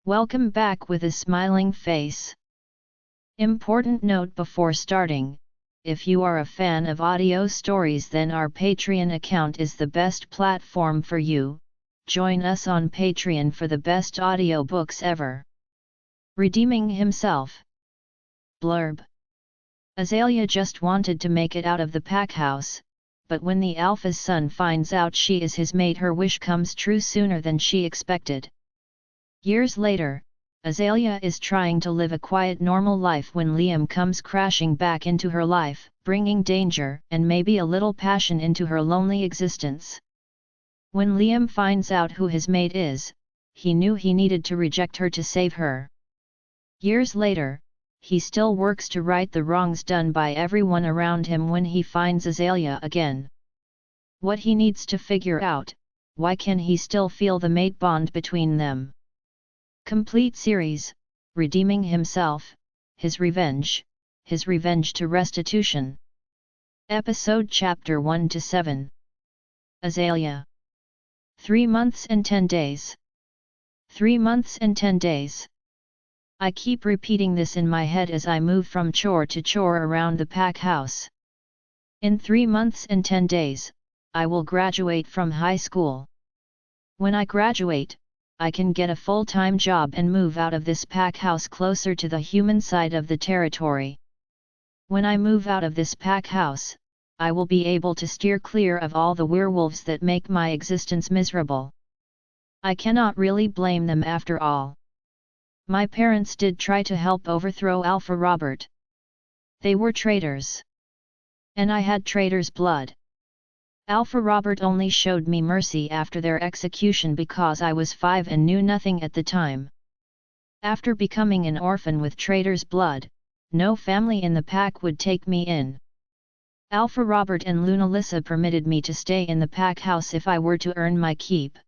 Welcome back with a smiling face. Important note before starting, if you are a fan of audio stories, then our Patreon account is the best platform for you. Join us on Patreon for the best audiobooks ever. Redeeming himself. Blurb. Aelia just wanted to make it out of the pack house, but when the Alpha's son finds out she is his mate, her wish comes true sooner than she expected. Years later, Aelia is trying to live a quiet normal life when Liam comes crashing back into her life, bringing danger and maybe a little passion into her lonely existence. When Liam finds out who his mate is, he knew he needed to reject her to save her. Years later, he still works to right the wrongs done by everyone around him when he finds Aelia again. What he needs to figure out, why can he still feel the mate bond between them? Complete series, Redeeming Himself, His Revenge to Restitution. Episode Chapter 1-7. Aelia. 3 months and 10 days. 3 months and 10 days. I keep repeating this in my head as I move from chore to chore around the pack house. In 3 months and 10 days, I will graduate from high school. When I graduate, I can get a full-time job and move out of this pack house closer to the human side of the territory. When I move out of this pack house, I will be able to steer clear of all the werewolves that make my existence miserable. I cannot really blame them after all. My parents did try to help overthrow Alpha Robert. They were traitors. And I had traitor's blood. Alpha Robert only showed me mercy after their execution because I was 5 and knew nothing at the time. After becoming an orphan with traitor's blood, no family in the pack would take me in. Alpha Robert and Lunalisa permitted me to stay in the pack house if I were to earn my keep.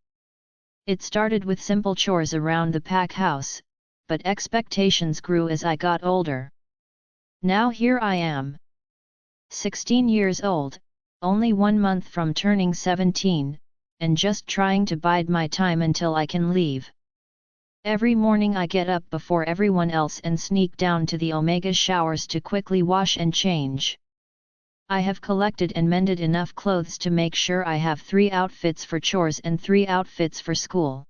It started with simple chores around the pack house, but expectations grew as I got older. Now here I am. 16 years old, only 1 month from turning 17, and just trying to bide my time until I can leave. Every morning I get up before everyone else and sneak down to the Omega showers to quickly wash and change. I have collected and mended enough clothes to make sure I have 3 outfits for chores and 3 outfits for school.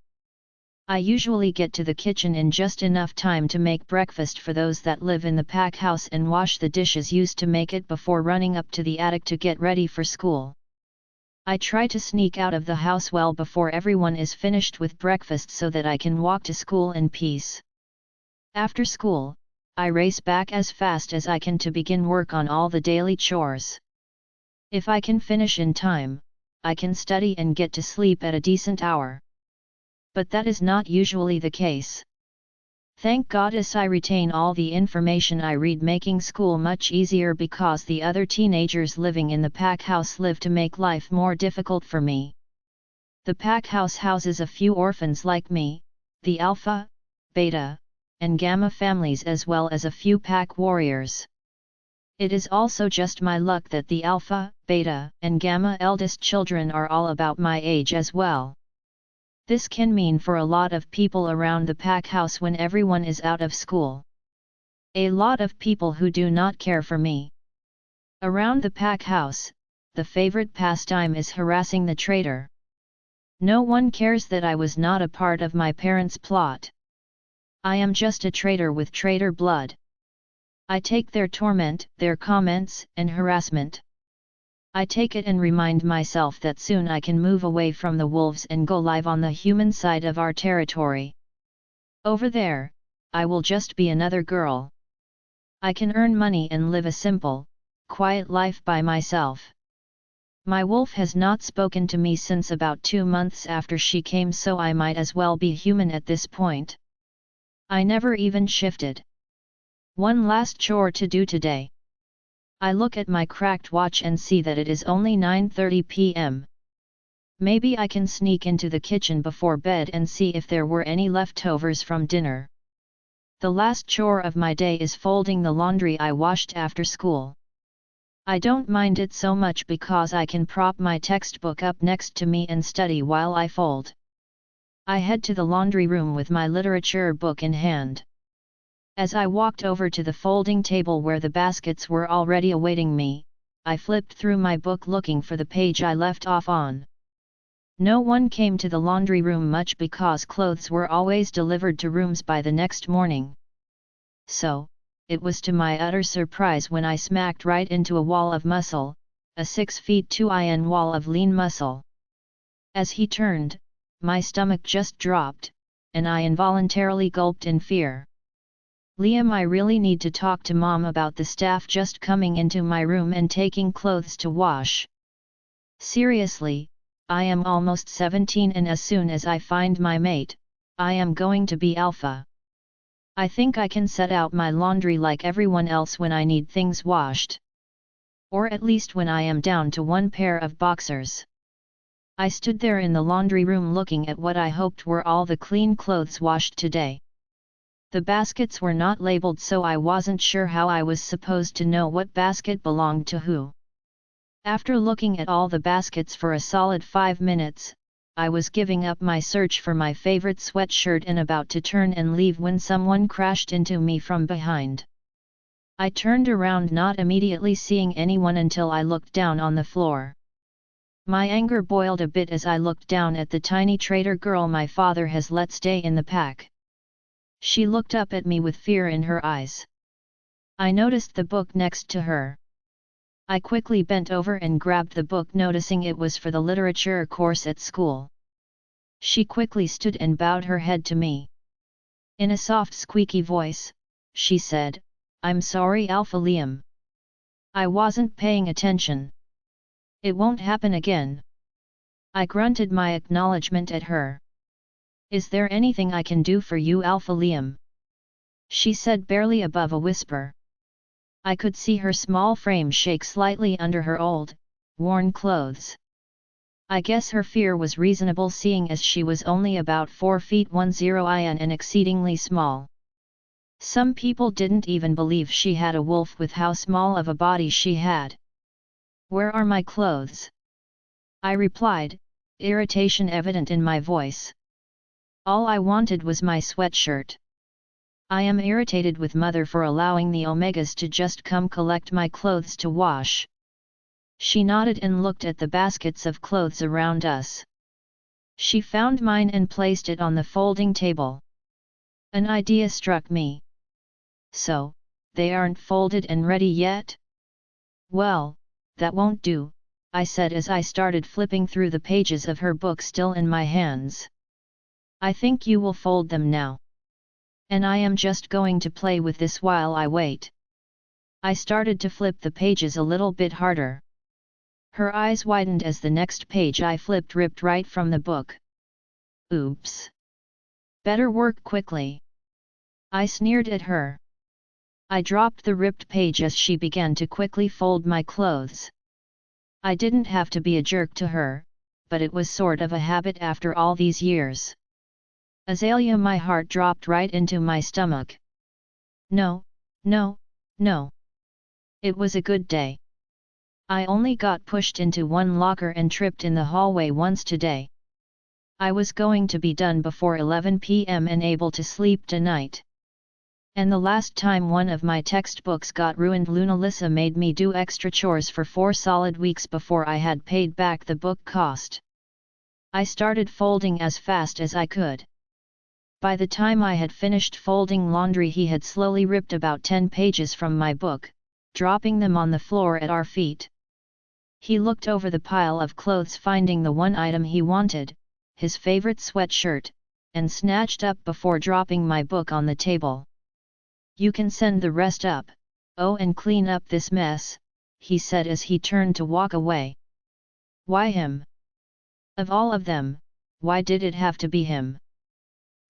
I usually get to the kitchen in just enough time to make breakfast for those that live in the pack house and wash the dishes used to make it before running up to the attic to get ready for school. I try to sneak out of the house well before everyone is finished with breakfast so that I can walk to school in peace. After school, I race back as fast as I can to begin work on all the daily chores. If I can finish in time, I can study and get to sleep at a decent hour. But that is not usually the case. Thank goddess I retain all the information I read, making school much easier because the other teenagers living in the pack house live to make life more difficult for me. The pack house houses a few orphans like me, the Alpha, Beta, and Gamma families, as well as a few pack warriors. It is also just my luck that the Alpha, Beta, and Gamma eldest children are all about my age as well. This can mean for a lot of people around the pack house when everyone is out of school. A lot of people who do not care for me. Around the pack house, the favorite pastime is harassing the traitor. No one cares that I was not a part of my parents' plot. I am just a traitor with traitor blood. I take their torment, their comments, and harassment. I take it and remind myself that soon I can move away from the wolves and go live on the human side of our territory. Over there, I will just be another girl. I can earn money and live a simple, quiet life by myself. My wolf has not spoken to me since about 2 months after she came, so I might as well be human at this point. I never even shifted. One last chore to do today. I look at my cracked watch and see that it is only 9:30 p.m. Maybe I can sneak into the kitchen before bed and see if there were any leftovers from dinner. The last chore of my day is folding the laundry I washed after school. I don't mind it so much because I can prop my textbook up next to me and study while I fold. I head to the laundry room with my literature book in hand. As I walked over to the folding table where the baskets were already awaiting me, I flipped through my book looking for the page I left off on. No one came to the laundry room much because clothes were always delivered to rooms by the next morning. So, it was to my utter surprise when I smacked right into a wall of muscle, a 6 feet 2 in wall of lean muscle. As he turned, my stomach just dropped, and I involuntarily gulped in fear. Liam, I really need to talk to Mom about the staff just coming into my room and taking clothes to wash. Seriously, I am almost 17 and as soon as I find my mate, I am going to be alpha. I think I can set out my laundry like everyone else when I need things washed. Or at least when I am down to one pair of boxers. I stood there in the laundry room looking at what I hoped were all the clean clothes washed today. The baskets were not labeled, so I wasn't sure how I was supposed to know what basket belonged to who. After looking at all the baskets for a solid 5 minutes, I was giving up my search for my favorite sweatshirt and about to turn and leave when someone crashed into me from behind. I turned around, not immediately seeing anyone until I looked down on the floor. My anger boiled a bit as I looked down at the tiny traitor girl my father has let stay in the pack. She looked up at me with fear in her eyes. I noticed the book next to her. I quickly bent over and grabbed the book, noticing it was for the literature course at school. She quickly stood and bowed her head to me. In a soft, squeaky voice, she said, "I'm sorry, Alpha Liam. I wasn't paying attention. It won't happen again." I grunted my acknowledgement at her. "Is there anything I can do for you, Alpha Liam?" she said, barely above a whisper. I could see her small frame shake slightly under her old, worn clothes. I guess her fear was reasonable, seeing as she was only about 4 feet 10 in and exceedingly small. Some people didn't even believe she had a wolf with how small of a body she had. "Where are my clothes?" I replied, irritation evident in my voice. All I wanted was my sweatshirt. I am irritated with Mother for allowing the Omegas to just come collect my clothes to wash. She nodded and looked at the baskets of clothes around us. She found mine and placed it on the folding table. An idea struck me. "So, they aren't folded and ready yet?" "Well, that won't do," I said as I started flipping through the pages of her book still in my hands. "I think you will fold them now. And I am just going to play with this while I wait." I started to flip the pages a little bit harder. Her eyes widened as the next page I flipped ripped right from the book. "Oops. Better work quickly," I sneered at her. I dropped the ripped page as she began to quickly fold my clothes. I didn't have to be a jerk to her, but it was sort of a habit after all these years. Aelia, my heart dropped right into my stomach. No, no, no. It was a good day. I only got pushed into one locker and tripped in the hallway once today. I was going to be done before 11 p.m. and able to sleep tonight. And the last time one of my textbooks got ruined, Lunalisa made me do extra chores for 4 solid weeks before I had paid back the book cost. I started folding as fast as I could. By the time I had finished folding laundry, he had slowly ripped about 10 pages from my book, dropping them on the floor at our feet. He looked over the pile of clothes, finding the one item he wanted, his favorite sweatshirt, and snatched up before dropping my book on the table. "You can send the rest up, and clean up this mess," he said as he turned to walk away. "Why him? Of all of them, why did it have to be him?"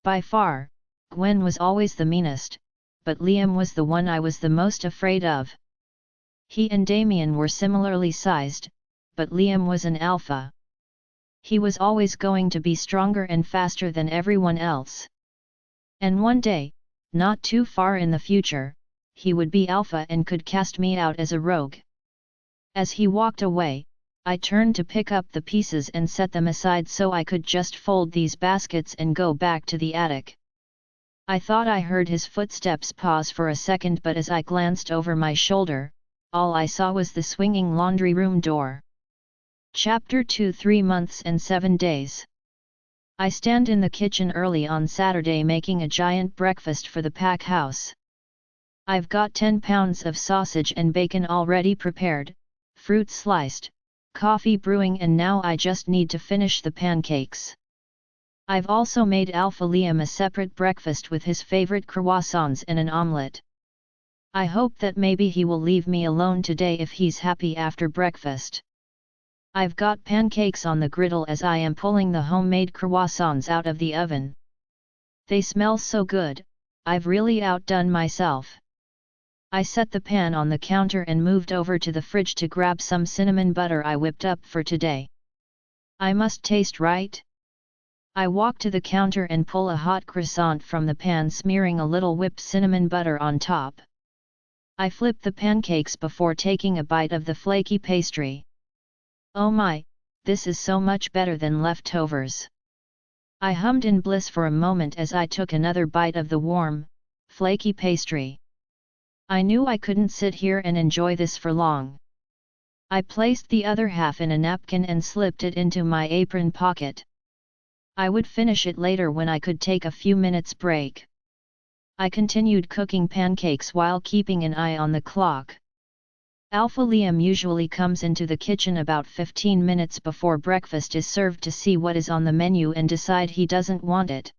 By far, Gwen was always the meanest, but Liam was the one I was the most afraid of. He and Damien were similarly sized, but Liam was an alpha. He was always going to be stronger and faster than everyone else. And one day, not too far in the future, he would be alpha and could cast me out as a rogue. As he walked away, I turned to pick up the pieces and set them aside so I could just fold these baskets and go back to the attic. I thought I heard his footsteps pause for a second, but as I glanced over my shoulder, all I saw was the swinging laundry room door. Chapter 2 3 months and 7 days. I stand in the kitchen early on Saturday making a giant breakfast for the pack house. I've got 10 pounds of sausage and bacon already prepared, fruit sliced, coffee brewing, and now I just need to finish the pancakes. I've also made Alpha Liam a separate breakfast with his favorite croissants and an omelette. I hope that maybe he will leave me alone today if he's happy after breakfast. I've got pancakes on the griddle as I am pulling the homemade croissants out of the oven. They smell so good, I've really outdone myself. I set the pan on the counter and moved over to the fridge to grab some cinnamon butter I whipped up for today. I must taste right. I walk to the counter and pull a hot croissant from the pan, smearing a little whipped cinnamon butter on top. I flip the pancakes before taking a bite of the flaky pastry. Oh my, this is so much better than leftovers. I hummed in bliss for a moment as I took another bite of the warm, flaky pastry. I knew I couldn't sit here and enjoy this for long. I placed the other half in a napkin and slipped it into my apron pocket. I would finish it later when I could take a few minutes break. I continued cooking pancakes while keeping an eye on the clock. Alpha Liam usually comes into the kitchen about 15 minutes before breakfast is served to see what is on the menu and decide he doesn't want it.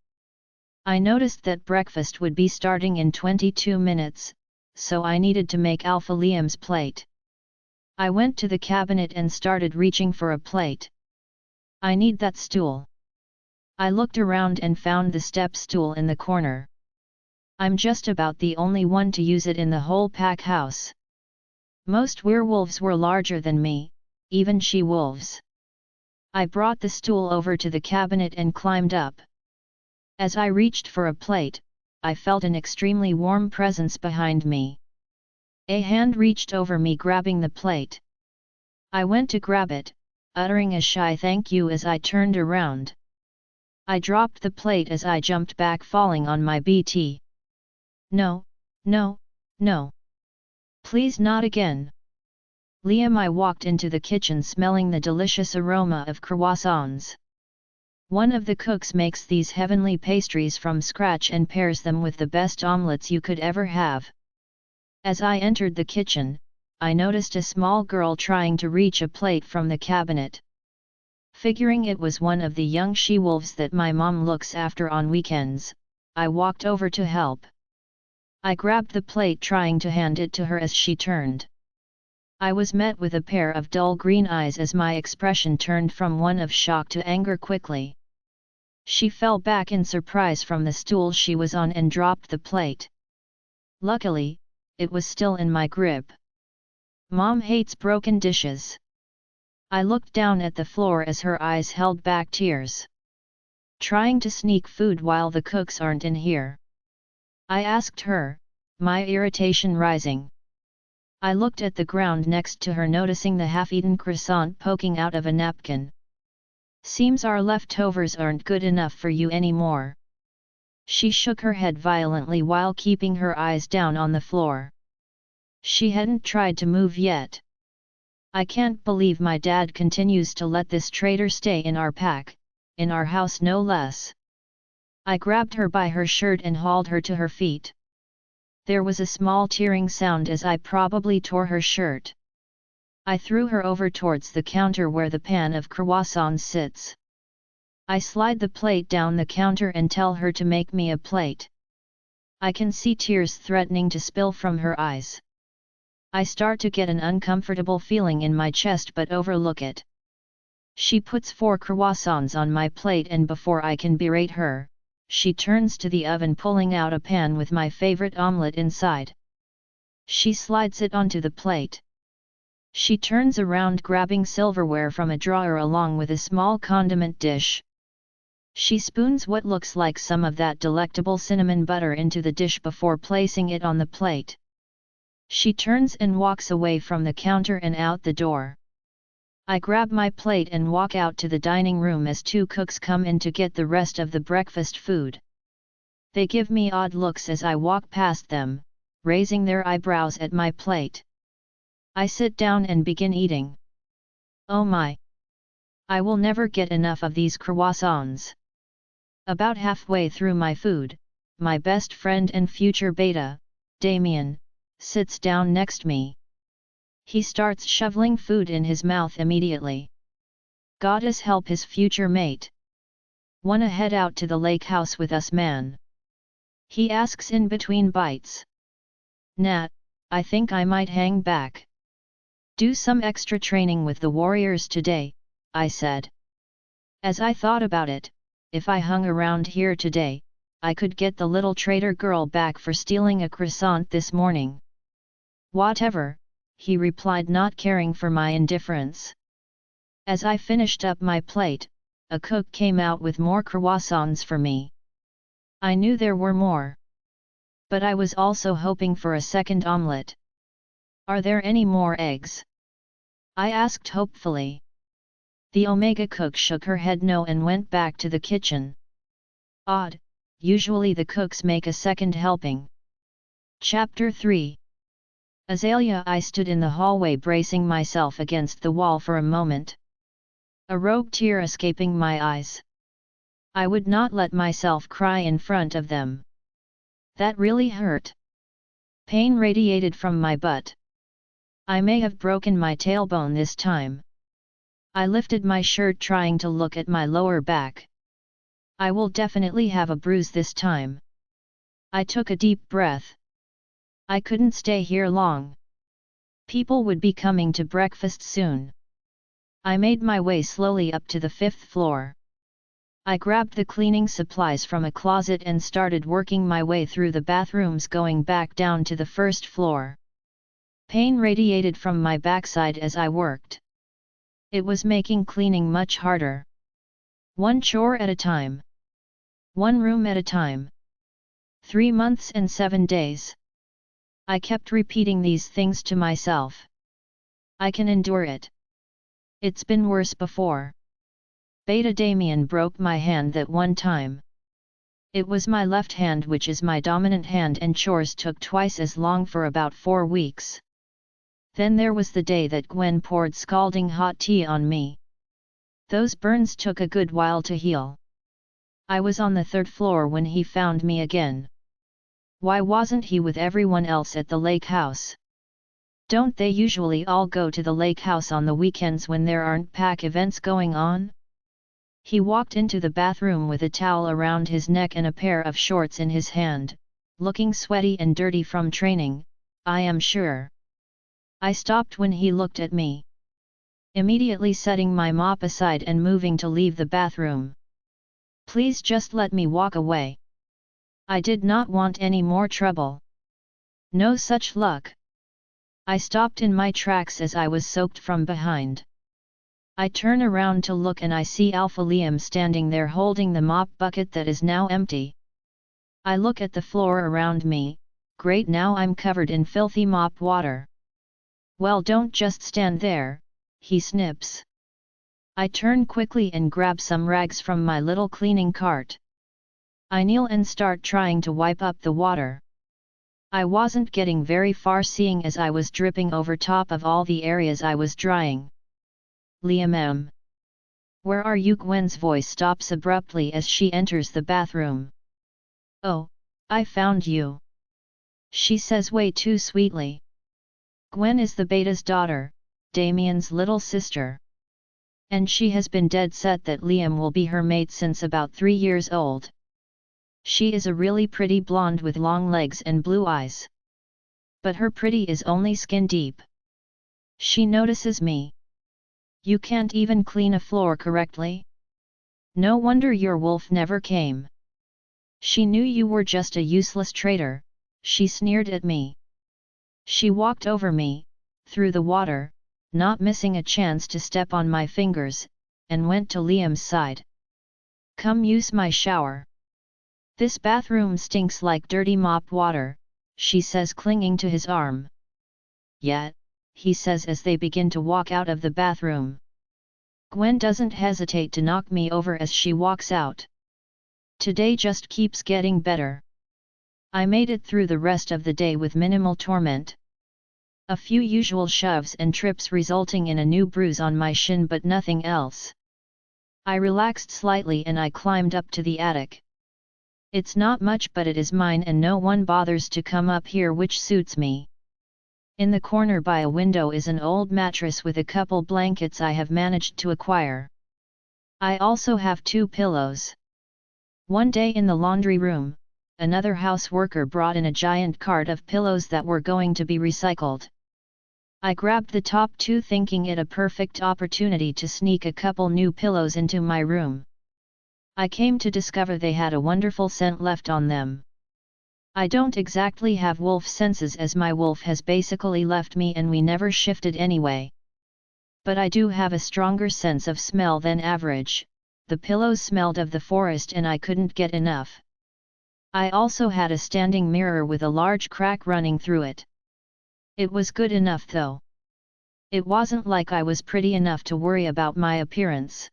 I noticed that breakfast would be starting in 22 minutes, so I needed to make Alpha Liam's plate. I went to the cabinet and started reaching for a plate. I need that stool. I looked around and found the step stool in the corner. I'm just about the only one to use it in the whole pack house. Most werewolves were larger than me, even she-wolves. I brought the stool over to the cabinet and climbed up. As I reached for a plate, I felt an extremely warm presence behind me. A hand reached over me, grabbing the plate. I went to grab it, uttering a shy thank you as I turned around. I dropped the plate as I jumped back, falling on my BT. No, no, no. Please not again. Liam. I walked into the kitchen smelling the delicious aroma of croissants. One of the cooks makes these heavenly pastries from scratch and pairs them with the best omelettes you could ever have. As I entered the kitchen, I noticed a small girl trying to reach a plate from the cabinet. Figuring it was one of the young she-wolves that my mom looks after on weekends, I walked over to help. I grabbed the plate, trying to hand it to her as she turned. I was met with a pair of dull green eyes as my expression turned from one of shock to anger quickly. She fell back in surprise from the stool she was on and dropped the plate. Luckily, it was still in my grip. Mom hates broken dishes. I looked down at the floor as her eyes held back tears. Trying to sneak food while the cooks aren't in here? I asked her, my irritation rising. I looked at the ground next to her, noticing the half-eaten croissant poking out of a napkin. Seems our leftovers aren't good enough for you anymore. She shook her head violently while keeping her eyes down on the floor. She hadn't tried to move yet. I can't believe my dad continues to let this traitor stay in our pack, in our house no less. I grabbed her by her shirt and hauled her to her feet. There was a small tearing sound as I probably tore her shirt. I threw her over towards the counter where the pan of croissants sits. I slide the plate down the counter and tell her to make me a plate. I can see tears threatening to spill from her eyes. I start to get an uncomfortable feeling in my chest but overlook it. She puts 4 croissants on my plate and before I can berate her, she turns to the oven, pulling out a pan with my favorite omelette inside. She slides it onto the plate. She turns around, grabbing silverware from a drawer along with a small condiment dish. She spoons what looks like some of that delectable cinnamon butter into the dish before placing it on the plate. She turns and walks away from the counter and out the door. I grab my plate and walk out to the dining room as two cooks come in to get the rest of the breakfast food. They give me odd looks as I walk past them, raising their eyebrows at my plate. I sit down and begin eating. Oh my! I will never get enough of these croissants. About halfway through my food, my best friend and future beta, Damien, sits down next me. He starts shoveling food in his mouth immediately. Goddess help his future mate. Wanna head out to the lake house with us, man? He asks in between bites. Nah, I think I might hang back. Do some extra training with the warriors today, I said. As I thought about it, if I hung around here today, I could get the little traitor girl back for stealing a croissant this morning. Whatever, he replied, not caring for my indifference. As I finished up my plate, a cook came out with more croissants for me. I knew there were more. But I was also hoping for a second omelette. Are there any more eggs? I asked hopefully. The Omega cook shook her head no and went back to the kitchen. Odd, usually the cooks make a second helping. Chapter 3. Aelia. I stood in the hallway bracing myself against the wall for a moment. A rogue tear escaping my eyes. I would not let myself cry in front of them. That really hurt. Pain radiated from my butt. I may have broken my tailbone this time. I lifted my shirt trying to look at my lower back. I will definitely have a bruise this time. I took a deep breath. I couldn't stay here long. People would be coming to breakfast soon. I made my way slowly up to the 5th floor. I grabbed the cleaning supplies from a closet and started working my way through the bathrooms going back down to the 1st floor. Pain radiated from my backside as I worked. It was making cleaning much harder. One chore at a time. One room at a time. 3 months and 7 days. I kept repeating these things to myself. I can endure it. It's been worse before. Beta Damien broke my hand that one time. It was my left hand, which is my dominant hand, and chores took twice as long for about 4 weeks. Then there was the day that Gwen poured scalding hot tea on me. Those burns took a good while to heal. I was on the 3rd floor when he found me again. Why wasn't he with everyone else at the lake house? Don't they usually all go to the lake house on the weekends when there aren't pack events going on? He walked into the bathroom with a towel around his neck and a pair of shorts in his hand, looking sweaty and dirty from training, I am sure. I stopped when he looked at me. Immediately setting my mop aside and moving to leave the bathroom. Please just let me walk away. I did not want any more trouble. No such luck. I stopped in my tracks as I was soaked from behind. I turn around to look and I see Alpha Liam standing there holding the mop bucket that is now empty. I look at the floor around me. Great, now I'm covered in filthy mop water. Well, don't just stand there, he snips. I turn quickly and grab some rags from my little cleaning cart. I kneel and start trying to wipe up the water. I wasn't getting very far, seeing as I was dripping over top of all the areas I was drying. Liam M. Where are you? Gwen's voice stops abruptly as she enters the bathroom. Oh, I found you, she says way too sweetly. Gwen is the beta's daughter, Damien's little sister. And she has been dead set that Liam will be her mate since about 3 years old. She is a really pretty blonde with long legs and blue eyes. But her pretty is only skin deep. She notices me. You can't even clean a floor correctly? No wonder your wolf never came. She knew you were just a useless traitor, she sneered at me. She walked over me, through the water, not missing a chance to step on my fingers, and went to Liam's side. Come use my shower. This bathroom stinks like dirty mop water, she says, clinging to his arm. Yeah, he says as they begin to walk out of the bathroom. Gwen doesn't hesitate to knock me over as she walks out. Today just keeps getting better. I made it through the rest of the day with minimal torment. A few usual shoves and trips resulting in a new bruise on my shin, but nothing else. I relaxed slightly and I climbed up to the attic. It's not much, but it is mine and no one bothers to come up here, which suits me. In the corner by a window is an old mattress with a couple blankets I have managed to acquire. I also have 2 pillows. One day in the laundry room, another house worker brought in a giant cart of pillows that were going to be recycled. I grabbed the top 2 thinking it a perfect opportunity to sneak a couple new pillows into my room. I came to discover they had a wonderful scent left on them. I don't exactly have wolf senses as my wolf has basically left me and we never shifted anyway. But I do have a stronger sense of smell than average. The pillows smelled of the forest and I couldn't get enough. I also had a standing mirror with a large crack running through it. It was good enough though. It wasn't like I was pretty enough to worry about my appearance.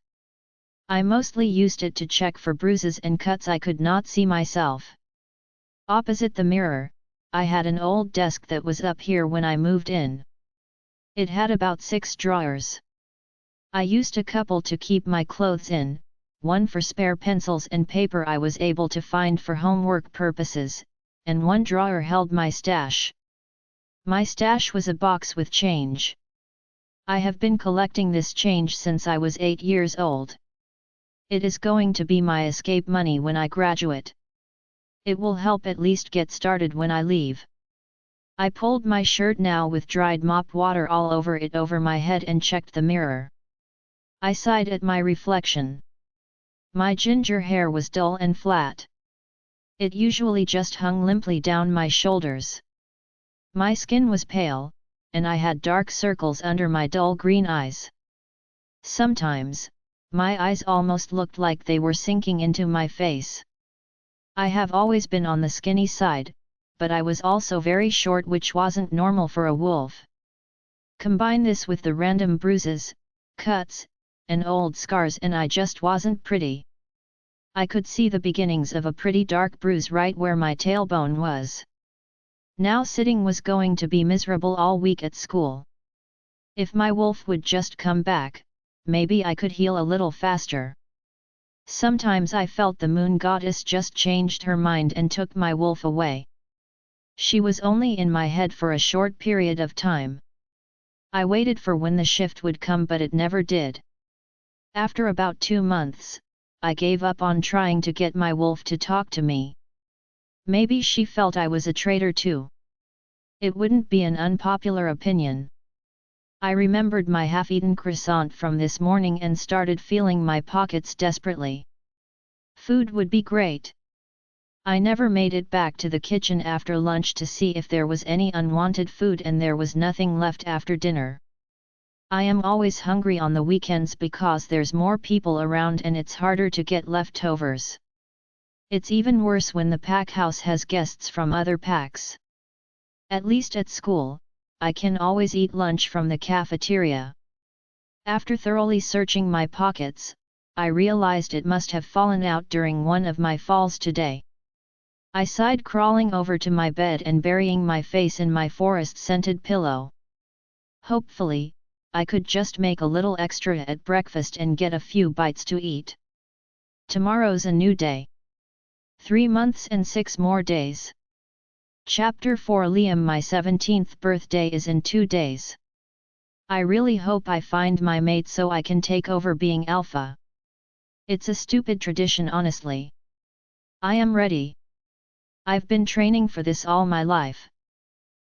I mostly used it to check for bruises and cuts I could not see myself. Opposite the mirror, I had an old desk that was up here when I moved in. It had about 6 drawers. I used a couple to keep my clothes in, one for spare pencils and paper I was able to find for homework purposes, and one drawer held my stash. My stash was a box with change. I have been collecting this change since I was 8 years old. It is going to be my escape money when I graduate. It will help at least get started when I leave. I pulled my shirt now with dried mop water all over it over my head and checked the mirror. I sighed at my reflection. My ginger hair was dull and flat. It usually just hung limply down my shoulders. My skin was pale, and I had dark circles under my dull green eyes. Sometimes, my eyes almost looked like they were sinking into my face. I have always been on the skinny side, but I was also very short, which wasn't normal for a wolf. Combine this with the random bruises, cuts, and old scars and I just wasn't pretty. I could see the beginnings of a pretty dark bruise right where my tailbone was. Now sitting was going to be miserable all week at school. If my wolf would just come back, maybe I could heal a little faster. Sometimes I felt the moon goddess just changed her mind and took my wolf away. She was only in my head for a short period of time. I waited for when the shift would come, but it never did. After about 2 months, I gave up on trying to get my wolf to talk to me. Maybe she felt I was a traitor too. It wouldn't be an unpopular opinion. I remembered my half-eaten croissant from this morning and started feeling my pockets desperately. Food would be great. I never made it back to the kitchen after lunch to see if there was any unwanted food, and there was nothing left after dinner. I am always hungry on the weekends because there's more people around and it's harder to get leftovers. It's even worse when the pack house has guests from other packs. At least at school, I can always eat lunch from the cafeteria. After thoroughly searching my pockets, I realized it must have fallen out during one of my falls today. I sighed, crawling over to my bed and burying my face in my forest-scented pillow. Hopefully, I could just make a little extra at breakfast and get a few bites to eat. Tomorrow's a new day. 3 months and 6 more days. Chapter 4 Liam, my 17th birthday is in 2 days. I really hope I find my mate so I can take over being alpha. It's a stupid tradition, honestly. I am ready. I've been training for this all my life.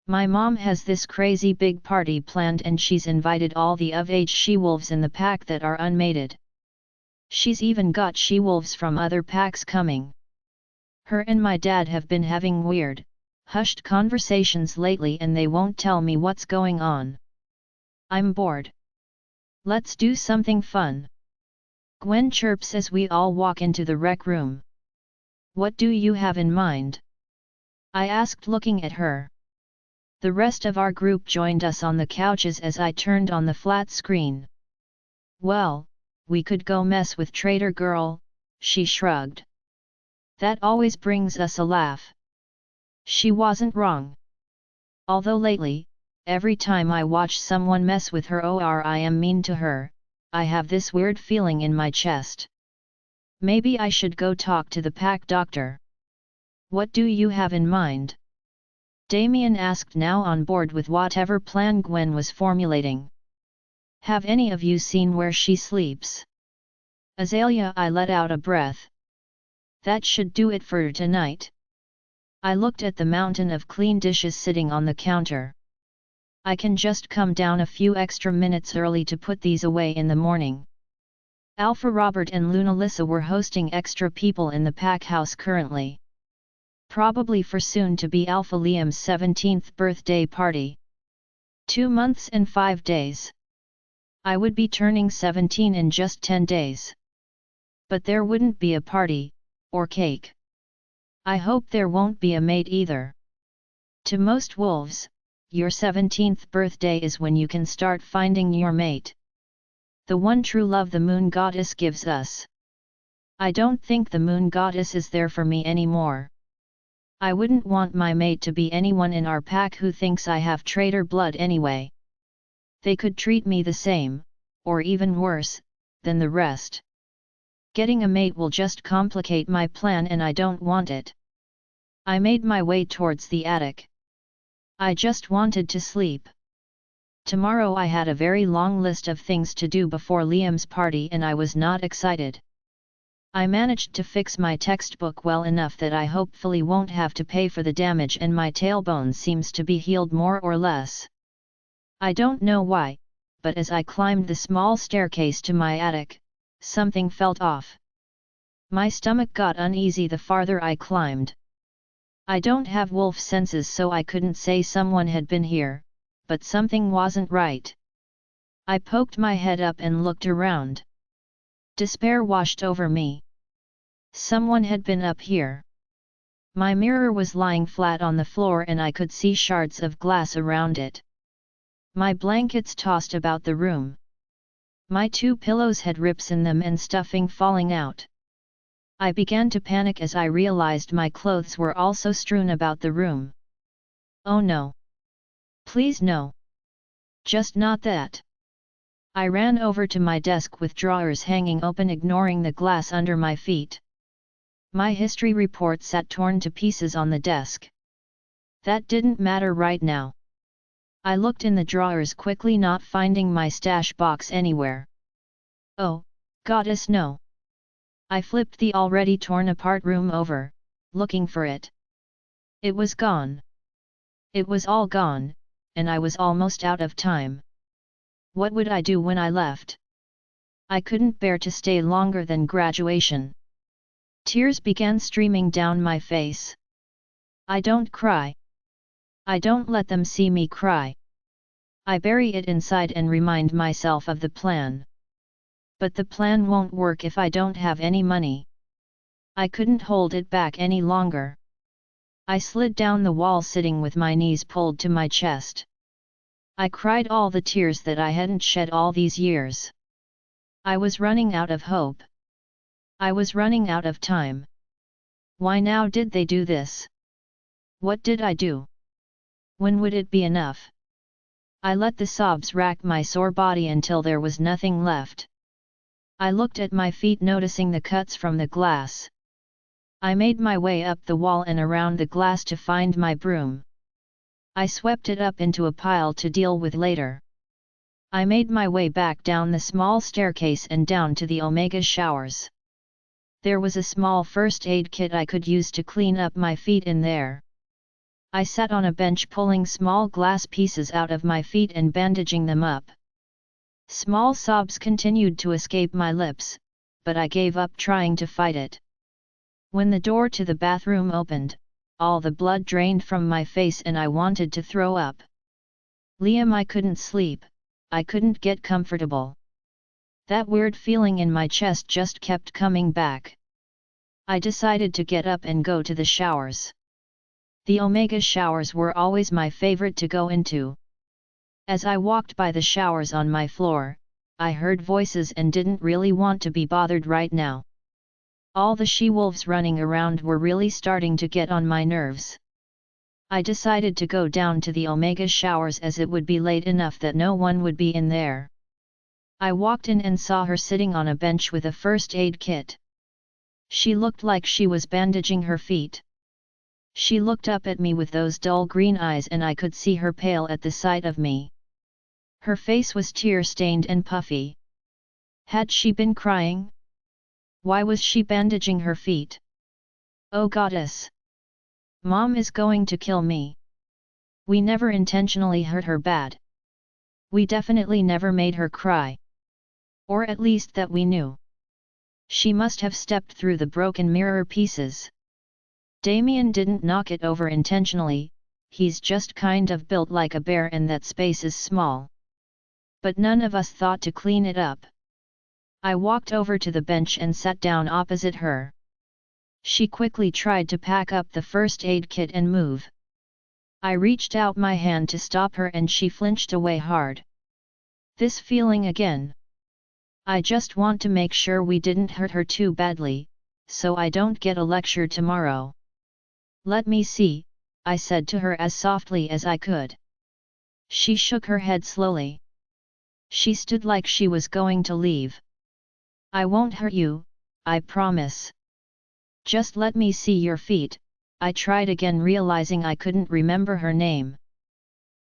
My mom has this crazy big party planned and she's invited all the of-age she-wolves in the pack that are unmated. She's even got she-wolves from other packs coming. Her and my dad have been having weird, hushed conversations lately and they won't tell me what's going on. I'm bored. Let's do something fun. Gwen chirps as we all walk into the rec room. What do you have in mind? I asked, looking at her. The rest of our group joined us on the couches as I turned on the flat screen. Well, we could go mess with traitor girl, she shrugged. That always brings us a laugh. She wasn't wrong. Although lately, every time I watch someone mess with her or I am mean to her, I have this weird feeling in my chest. Maybe I should go talk to the pack doctor. What do you have in mind? Damien asked, now on board with whatever plan Gwen was formulating. Have any of you seen where she sleeps? Aelia, I let out a breath. That should do it for tonight. I looked at the mountain of clean dishes sitting on the counter. I can just come down a few extra minutes early to put these away in the morning. Alpha Robert and Luna Lisa were hosting extra people in the pack house currently. Probably for soon to be Alpha Liam's 17th birthday party. 2 months and 5 days. I would be turning 17 in just 10 days. But there wouldn't be a party, or cake. I hope there won't be a mate either. To most wolves, your 17th birthday is when you can start finding your mate. The one true love the moon goddess gives us. I don't think the moon goddess is there for me anymore. I wouldn't want my mate to be anyone in our pack who thinks I have traitor blood anyway. They could treat me the same, or even worse, than the rest. Getting a mate will just complicate my plan and I don't want it. I made my way towards the attic. I just wanted to sleep. Tomorrow I had a very long list of things to do before Liam's party and I was not excited. I managed to fix my textbook well enough that I hopefully won't have to pay for the damage and my tailbone seems to be healed more or less. I don't know why, but as I climbed the small staircase to my attic, something felt off. My stomach got uneasy the farther I climbed. I don't have wolf senses so I couldn't say someone had been here, but something wasn't right. I poked my head up and looked around. Despair washed over me. Someone had been up here. My mirror was lying flat on the floor and I could see shards of glass around it. My blankets tossed about the room. My 2 pillows had rips in them and stuffing falling out. I began to panic as I realized my clothes were also strewn about the room. Oh no! Please no! Just not that! I ran over to my desk with drawers hanging open, ignoring the glass under my feet. My history report sat torn to pieces on the desk. That didn't matter right now. I looked in the drawers quickly, not finding my stash box anywhere. Oh, goddess no! I flipped the already torn apart room over, looking for it. It was gone. It was all gone, and I was almost out of time. What would I do when I left? I couldn't bear to stay longer than graduation. Tears began streaming down my face. I don't cry. I don't let them see me cry. I bury it inside and remind myself of the plan. But the plan won't work if I don't have any money. I couldn't hold it back any longer. I slid down the wall, sitting with my knees pulled to my chest. I cried all the tears that I hadn't shed all these years. I was running out of hope. I was running out of time. Why now did they do this? What did I do? When would it be enough? I let the sobs rack my sore body until there was nothing left. I looked at my feet, noticing the cuts from the glass. I made my way up the wall and around the glass to find my broom. I swept it up into a pile to deal with later. I made my way back down the small staircase and down to the Omega showers. There was a small first aid kit I could use to clean up my feet in there. I sat on a bench, pulling small glass pieces out of my feet and bandaging them up. Small sobs continued to escape my lips, but I gave up trying to fight it. When the door to the bathroom opened, all the blood drained from my face and I wanted to throw up. Liam, I couldn't sleep, I couldn't get comfortable. That weird feeling in my chest just kept coming back. I decided to get up and go to the showers. The Omega showers were always my favorite to go into. As I walked by the showers on my floor, I heard voices and didn't really want to be bothered right now. All the she-wolves running around were really starting to get on my nerves. I decided to go down to the Omega showers as it would be late enough that no one would be in there. I walked in and saw her sitting on a bench with a first aid kit. She looked like she was bandaging her feet. She looked up at me with those dull green eyes and I could see her pale at the sight of me. Her face was tear-stained and puffy. Had she been crying? Why was she bandaging her feet? Oh goddess! Mom is going to kill me. We never intentionally hurt her bad. We definitely never made her cry. Or at least that we knew. She must have stepped through the broken mirror pieces. Damien didn't knock it over intentionally, he's just kind of built like a bear and that space is small. But none of us thought to clean it up. I walked over to the bench and sat down opposite her. She quickly tried to pack up the first aid kit and move. I reached out my hand to stop her and she flinched away hard. This feeling again. I just want to make sure we didn't hurt her too badly, so I don't get a lecture tomorrow. Let me see, I said to her as softly as I could. She shook her head slowly. She stood like she was going to leave. I won't hurt you, I promise. Just let me see your feet, I tried again realizing I couldn't remember her name.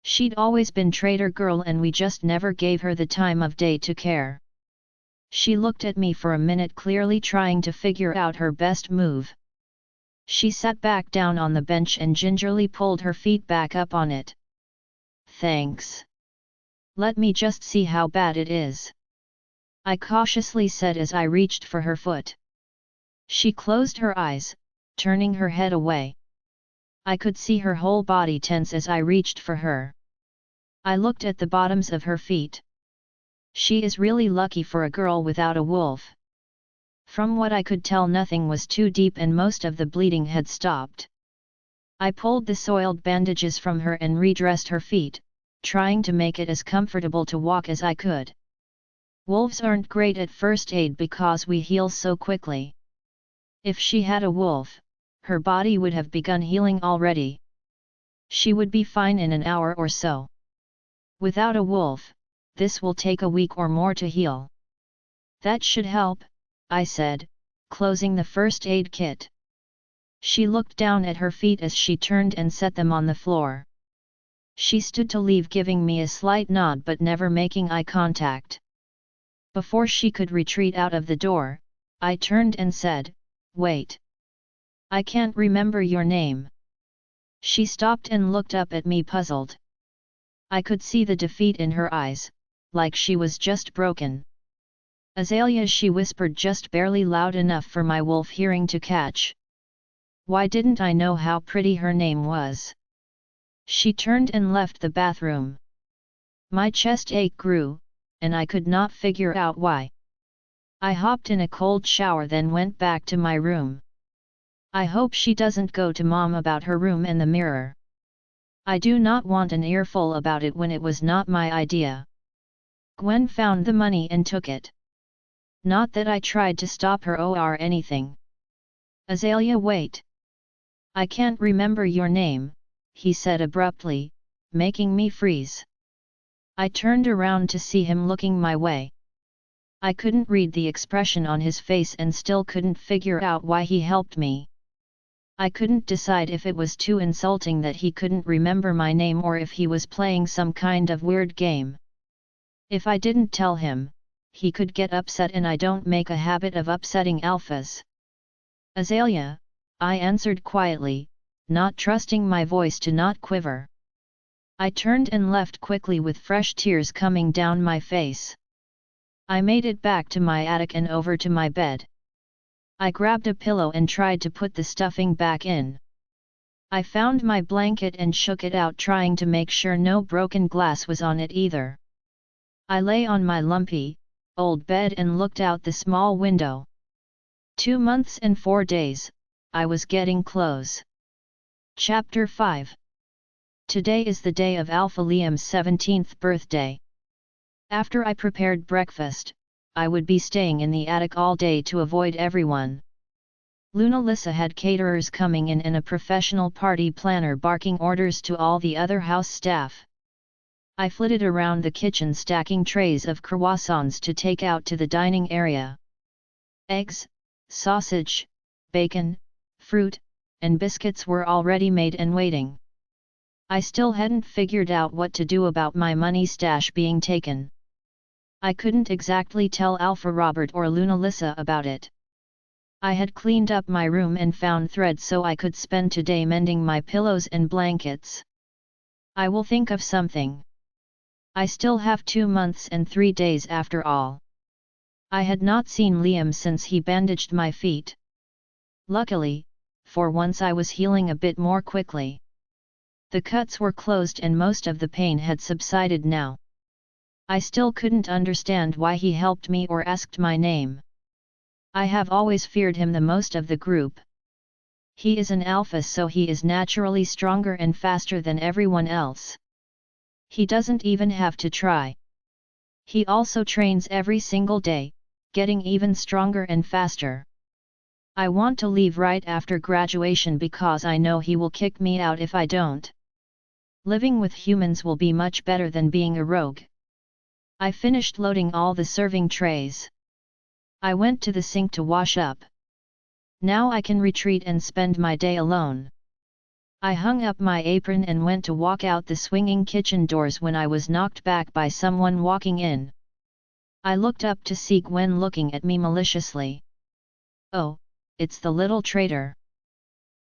She'd always been traitor girl and we just never gave her the time of day to care. She looked at me for a minute clearly trying to figure out her best move. She sat back down on the bench and gingerly pulled her feet back up on it. Thanks. Let me just see how bad it is. I cautiously said as I reached for her foot. She closed her eyes, turning her head away. I could see her whole body tense as I reached for her. I looked at the bottoms of her feet. She is really lucky for a girl without a wolf. From what I could tell, nothing was too deep and most of the bleeding had stopped. I pulled the soiled bandages from her and redressed her feet, trying to make it as comfortable to walk as I could. Wolves aren't great at first aid because we heal so quickly. If she had a wolf, her body would have begun healing already. She would be fine in an hour or so. Without a wolf, this will take a week or more to heal. That should help, I said, closing the first aid kit. She looked down at her feet as she turned and set them on the floor. She stood to leave, giving me a slight nod but never making eye contact. Before she could retreat out of the door, I turned and said, "Wait. I can't remember your name." She stopped and looked up at me puzzled. I could see the defeat in her eyes, like she was just broken. "Aelia," she whispered just barely loud enough for my wolf hearing to catch. Why didn't I know how pretty her name was? She turned and left the bathroom. My chest ache grew, and I could not figure out why. I hopped in a cold shower then went back to my room. I hope she doesn't go to Mom about her room and the mirror. I do not want an earful about it when it was not my idea. Gwen found the money and took it. Not that I tried to stop her or anything. "Aelia, wait. I can't remember your name," he said abruptly, making me freeze. I turned around to see him looking my way. I couldn't read the expression on his face and still couldn't figure out why he helped me. I couldn't decide if it was too insulting that he couldn't remember my name or if he was playing some kind of weird game. If I didn't tell him, he could get upset and I don't make a habit of upsetting alphas. "Aelia," I answered quietly, not trusting my voice to not quiver. I turned and left quickly with fresh tears coming down my face. I made it back to my attic and over to my bed. I grabbed a pillow and tried to put the stuffing back in. I found my blanket and shook it out, trying to make sure no broken glass was on it either. I lay on my lumpy, old bed and looked out the small window. 2 months and 4 days, I was getting close. Chapter 5. Today is the day of Alpha Liam's 17th birthday. After I prepared breakfast, I would be staying in the attic all day to avoid everyone. Lunalisa had caterers coming in and a professional party planner barking orders to all the other house staff. I flitted around the kitchen stacking trays of croissants to take out to the dining area. Eggs, sausage, bacon, fruit, and biscuits were already made and waiting. I still hadn't figured out what to do about my money stash being taken. I couldn't exactly tell Alpha Robert or Lunalisa about it. I had cleaned up my room and found thread so I could spend today mending my pillows and blankets. I will think of something. I still have 2 months and 3 days after all. I had not seen Liam since he bandaged my feet. Luckily, for once I was healing a bit more quickly. The cuts were closed and most of the pain had subsided now. I still couldn't understand why he helped me or asked my name. I have always feared him the most of the group. He is an alpha, so he is naturally stronger and faster than everyone else. He doesn't even have to try. He also trains every single day, getting even stronger and faster. I want to leave right after graduation because I know he will kick me out if I don't. Living with humans will be much better than being a rogue. I finished loading all the serving trays. I went to the sink to wash up. Now I can retreat and spend my day alone. I hung up my apron and went to walk out the swinging kitchen doors when I was knocked back by someone walking in. I looked up to see Gwen looking at me maliciously. Oh, it's the little traitor.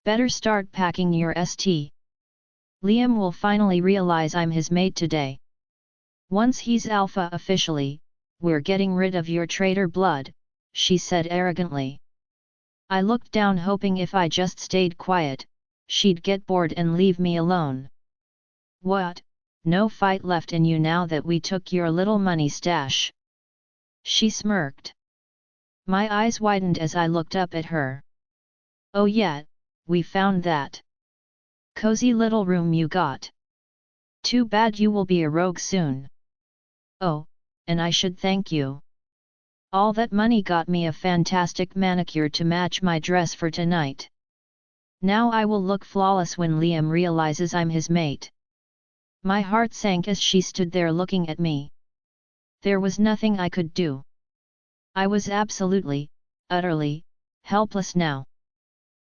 Better start packing your ST. Liam will finally realize I'm his mate today. Once he's alpha officially, we're getting rid of your traitor blood, she said arrogantly. I looked down hoping if I just stayed quiet, she'd get bored and leave me alone. What, no fight left in you now that we took your little money stash? She smirked. My eyes widened as I looked up at her. Oh yeah, we found that cozy little room you got. Too bad you will be a rogue soon. Oh, and I should thank you. All that money got me a fantastic manicure to match my dress for tonight. Now I will look flawless when Liam realizes I'm his mate. My heart sank as she stood there looking at me. There was nothing I could do. I was absolutely, utterly, helpless now.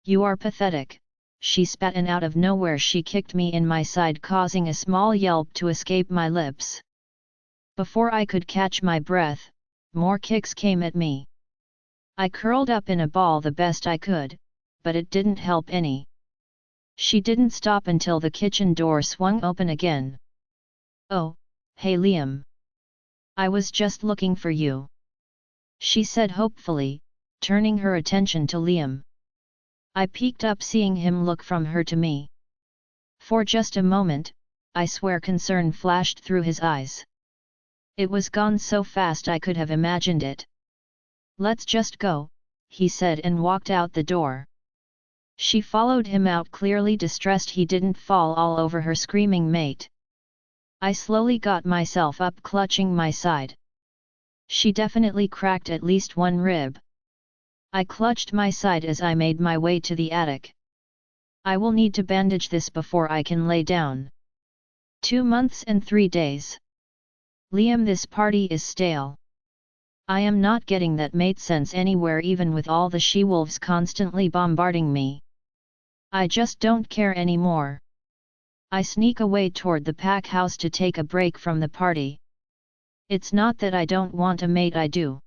You are pathetic, she spat, and out of nowhere she kicked me in my side, causing a small yelp to escape my lips. Before I could catch my breath, more kicks came at me. I curled up in a ball the best I could, but it didn't help any. She didn't stop until the kitchen door swung open again. Oh, hey Liam. I was just looking for you, she said hopefully, turning her attention to Liam. I peeked up, seeing him look from her to me. For just a moment, I swear concern flashed through his eyes. It was gone so fast I could have imagined it. Let's just go, he said and walked out the door. She followed him out, clearly distressed he didn't fall all over her screaming mate. I slowly got myself up, clutching my side. She definitely cracked at least one rib. I clutched my side as I made my way to the attic. I will need to bandage this before I can lay down. 2 months and 3 days. Liam, this party is stale. I am not getting that mate sense anywhere, even with all the she-wolves constantly bombarding me. I just don't care anymore. I sneak away toward the pack house to take a break from the party. It's not that I don't want a mate, I do.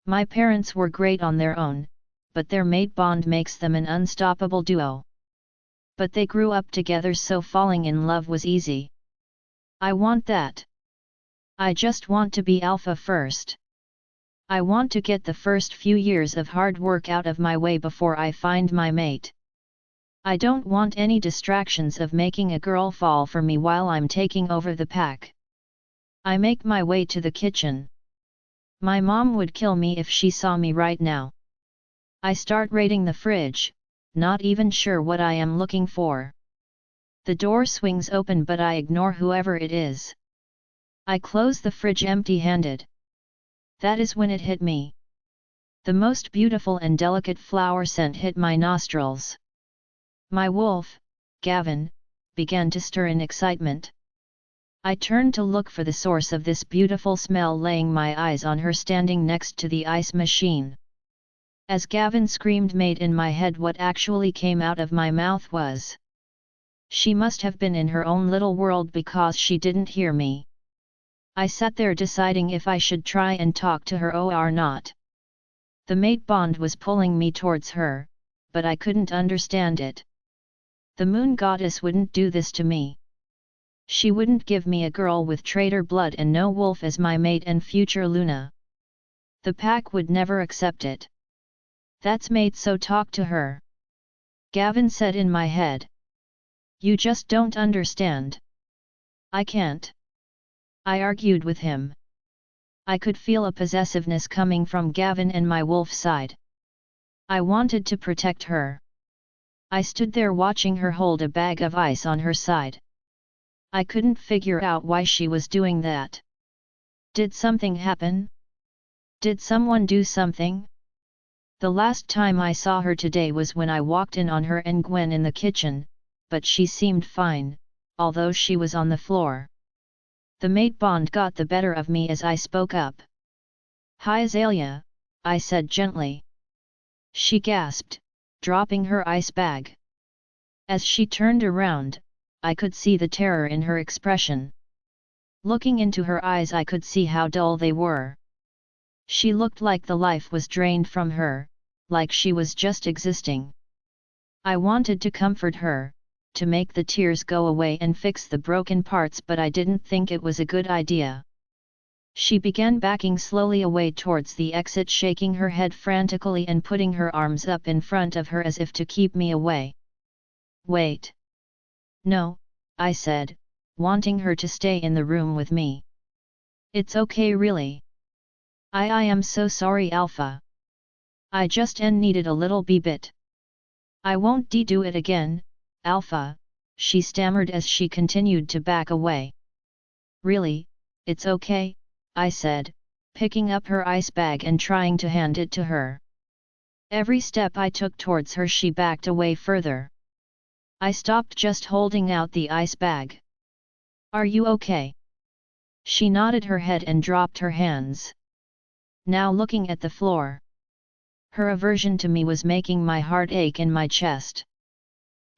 My parents were great on their own, but their mate bond makes them an unstoppable duo. But they grew up together, so falling in love was easy. I want that. I just want to be alpha first. I want to get the first few years of hard work out of my way before I find my mate. I don't want any distractions of making a girl fall for me while I'm taking over the pack. I make my way to the kitchen. My mom would kill me if she saw me right now. I start raiding the fridge, not even sure what I am looking for. The door swings open, but I ignore whoever it is. I closed the fridge empty-handed. That is when it hit me. The most beautiful and delicate flower scent hit my nostrils. My wolf, Gavin, began to stir in excitement. I turned to look for the source of this beautiful smell, laying my eyes on her standing next to the ice machine. As Gavin screamed mate in my head, what actually came out of my mouth was, she must have been in her own little world because she didn't hear me. I sat there deciding if I should try and talk to her or not. The mate bond was pulling me towards her, but I couldn't understand it. The moon goddess wouldn't do this to me. She wouldn't give me a girl with traitor blood and no wolf as my mate and future Luna. The pack would never accept it. That's mate, so talk to her. Gavin said in my head. You just don't understand. I can't. I argued with him. I could feel a possessiveness coming from Gavin and my wolf side. I wanted to protect her. I stood there watching her hold a bag of ice on her side. I couldn't figure out why she was doing that. Did something happen? Did someone do something? The last time I saw her today was when I walked in on her and Gwen in the kitchen, but she seemed fine, although she was on the floor. The mate bond got the better of me as I spoke up. Hi Aelia, I said gently. She gasped, dropping her ice bag. As she turned around, I could see the terror in her expression. Looking into her eyes, I could see how dull they were. She looked like the life was drained from her, like she was just existing. I wanted to comfort her, to make the tears go away and fix the broken parts, but I didn't think it was a good idea. She began backing slowly away towards the exit, shaking her head frantically and putting her arms up in front of her as if to keep me away. Wait. No, I said, wanting her to stay in the room with me. It's okay really. I am so sorry Alpha. I just needed a little bit. I won't do it again, Alpha, she stammered as she continued to back away. Really, it's okay, I said, picking up her ice bag and trying to hand it to her. Every step I took towards her, she backed away further. I stopped just holding out the ice bag. Are you okay? She nodded her head and dropped her hands. Now looking at the floor. Her aversion to me was making my heart ache in my chest.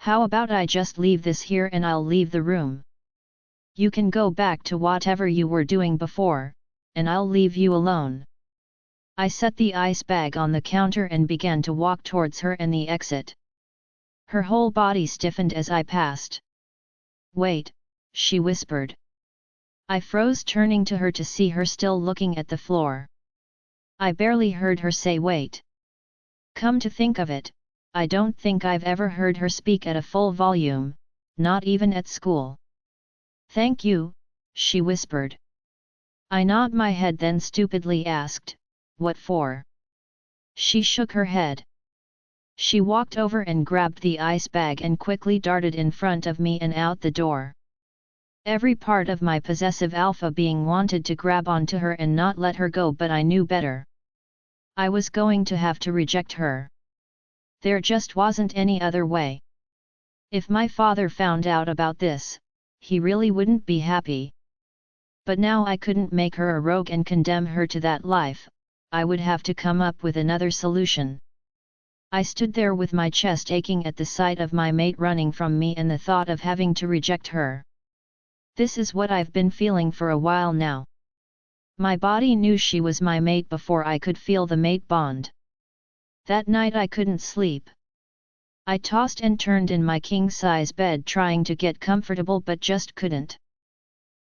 How about I just leave this here and I'll leave the room? You can go back to whatever you were doing before, and I'll leave you alone. I set the ice bag on the counter and began to walk towards her and the exit. Her whole body stiffened as I passed. Wait, she whispered. I froze, turning to her to see her still looking at the floor. I barely heard her say wait. Come to think of it, I don't think I've ever heard her speak at a full volume, not even at school. Thank you, she whispered. I nodded my head, then stupidly asked, what for? She shook her head. She walked over and grabbed the ice bag and quickly darted in front of me and out the door. Every part of my possessive alpha being wanted to grab onto her and not let her go, but I knew better. I was going to have to reject her. There just wasn't any other way. If my father found out about this, he really wouldn't be happy. But now I couldn't make her a rogue and condemn her to that life, I would have to come up with another solution. I stood there with my chest aching at the sight of my mate running from me and the thought of having to reject her. This is what I've been feeling for a while now. My body knew she was my mate before I could feel the mate bond. That night I couldn't sleep. I tossed and turned in my king-size bed trying to get comfortable but just couldn't.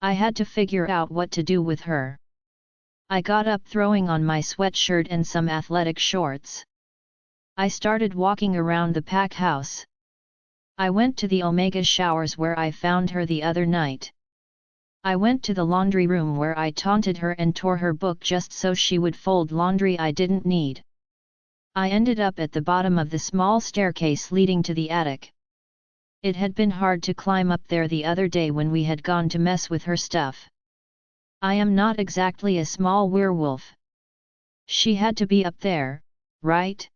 I had to figure out what to do with her. I got up, throwing on my sweatshirt and some athletic shorts. I started walking around the pack house. I went to the Omega showers where I found her the other night. I went to the laundry room where I taunted her and tore her book just so she would fold laundry I didn't need. I ended up at the bottom of the small staircase leading to the attic. It had been hard to climb up there the other day when we had gone to mess with her stuff. I am not exactly a small werewolf. She had to be up there, right?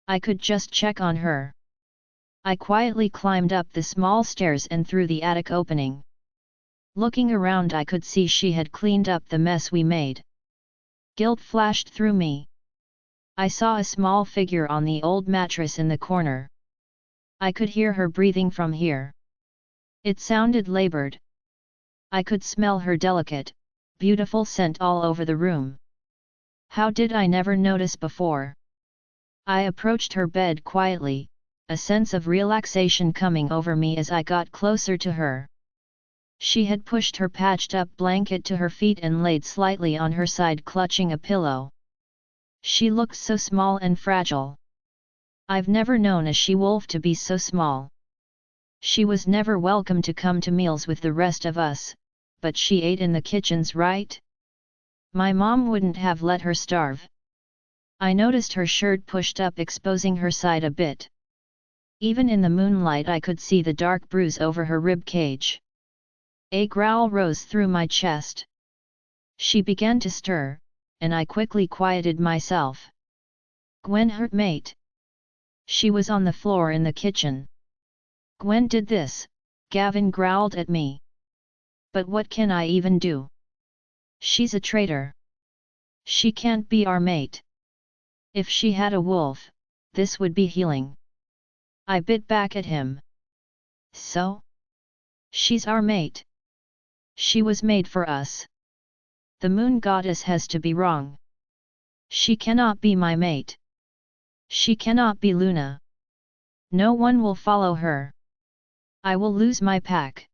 I could just check on her. I quietly climbed up the small stairs and through the attic opening. Looking around, I could see she had cleaned up the mess we made. Guilt flashed through me. I saw a small figure on the old mattress in the corner. I could hear her breathing from here. It sounded labored. I could smell her delicate, beautiful scent all over the room. How did I never notice before? I approached her bed quietly, a sense of relaxation coming over me as I got closer to her. She had pushed her patched-up blanket to her feet and laid slightly on her side, clutching a pillow. She looked so small and fragile. I've never known a she-wolf to be so small. She was never welcome to come to meals with the rest of us, but she ate in the kitchens, right? My mom wouldn't have let her starve. I noticed her shirt pushed up, exposing her side a bit. Even in the moonlight I could see the dark bruise over her rib cage. A growl rose through my chest. She began to stir, and I quickly quieted myself. Gwen, her mate. She was on the floor in the kitchen. Gwen did this, Gavin growled at me. But what can I even do? She's a traitor. She can't be our mate. If she had a wolf, this would be healing. I bit back at him. So? She's our mate. She was made for us. The moon goddess has to be wrong. She cannot be my mate. She cannot be Luna. No one will follow her. I will lose my pack.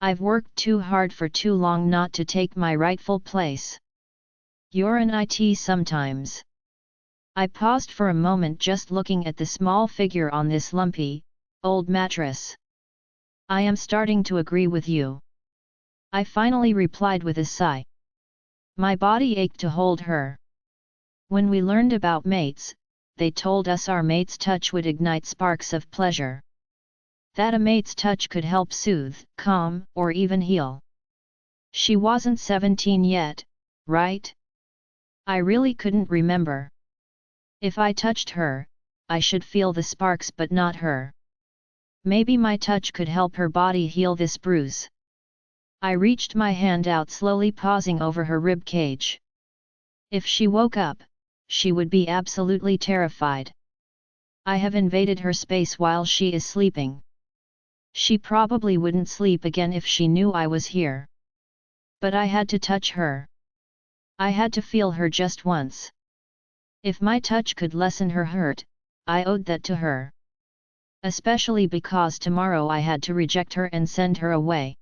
I've worked too hard for too long not to take my rightful place. You're an it sometimes. I paused for a moment, just looking at the small figure on this lumpy, old mattress. I am starting to agree with you. I finally replied with a sigh. My body ached to hold her. When we learned about mates, they told us our mate's touch would ignite sparks of pleasure. That a mate's touch could help soothe, calm, or even heal. She wasn't 17 yet, right? I really couldn't remember. If I touched her, I should feel the sparks but not her. Maybe my touch could help her body heal this bruise. I reached my hand out, slowly pausing over her rib cage. If she woke up, she would be absolutely terrified. I have invaded her space while she is sleeping. She probably wouldn't sleep again if she knew I was here. But I had to touch her. I had to feel her just once. If my touch could lessen her hurt, I owed that to her. Especially because tomorrow I had to reject her and send her away.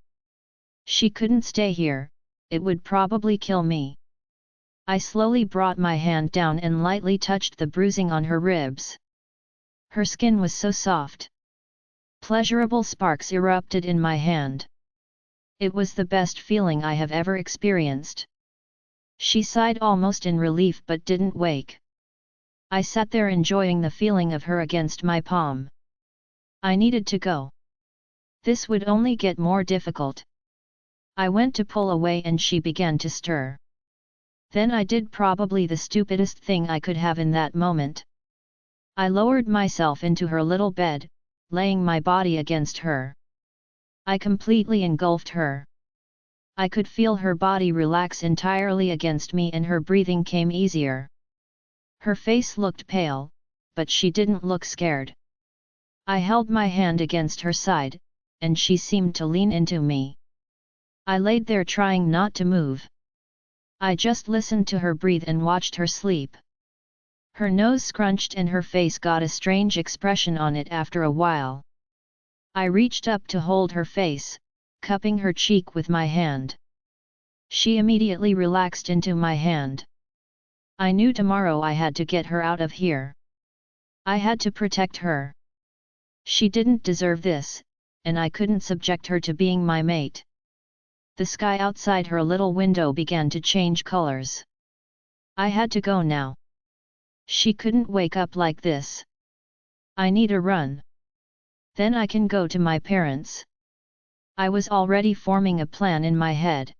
She couldn't stay here, it would probably kill me. I slowly brought my hand down and lightly touched the bruising on her ribs. Her skin was so soft. Pleasurable sparks erupted in my hand. It was the best feeling I have ever experienced. She sighed almost in relief but didn't wake. I sat there enjoying the feeling of her against my palm. I needed to go. This would only get more difficult. I went to pull away and she began to stir. Then I did probably the stupidest thing I could have in that moment. I lowered myself into her little bed, laying my body against her. I completely engulfed her. I could feel her body relax entirely against me and her breathing came easier. Her face looked pale, but she didn't look scared. I held my hand against her side, and she seemed to lean into me. I laid there trying not to move. I just listened to her breathe and watched her sleep. Her nose scrunched and her face got a strange expression on it after a while. I reached up to hold her face, cupping her cheek with my hand. She immediately relaxed into my hand. I knew tomorrow I had to get her out of here. I had to protect her. She didn't deserve this, and I couldn't subject her to being my mate. The sky outside her little window began to change colors. I had to go now. She couldn't wake up like this. I need a run. Then I can go to my parents. I was already forming a plan in my head.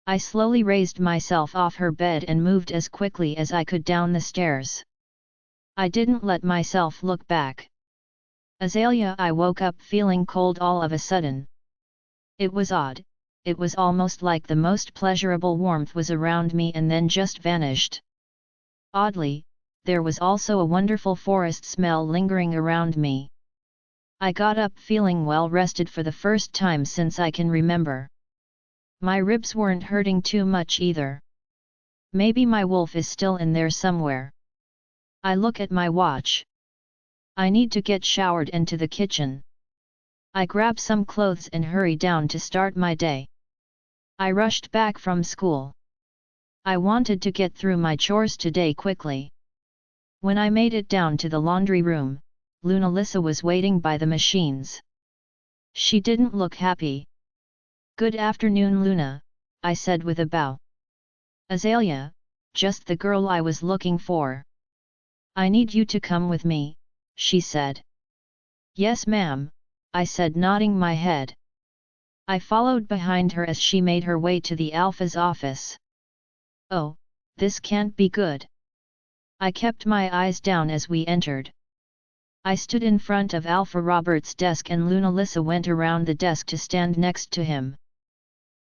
I slowly raised myself off her bed and moved as quickly as I could down the stairs. I didn't let myself look back. Aelia, I woke up feeling cold all of a sudden. It was odd, it was almost like the most pleasurable warmth was around me and then just vanished. Oddly, there was also a wonderful forest smell lingering around me. I got up feeling well rested for the first time since I can remember. My ribs weren't hurting too much either. Maybe my wolf is still in there somewhere. I look at my watch. I need to get showered and to the kitchen. I grab some clothes and hurry down to start my day. I rushed back from school. I wanted to get through my chores today quickly. When I made it down to the laundry room, Lunalisa was waiting by the machines. She didn't look happy. "Good afternoon, Luna," I said with a bow. "Aelia, just the girl I was looking for. I need you to come with me," she said. "Yes, ma'am," I said, nodding my head. I followed behind her as she made her way to the Alpha's office. Oh, this can't be good. I kept my eyes down as we entered. I stood in front of Alpha Robert's desk and Lunalisa went around the desk to stand next to him.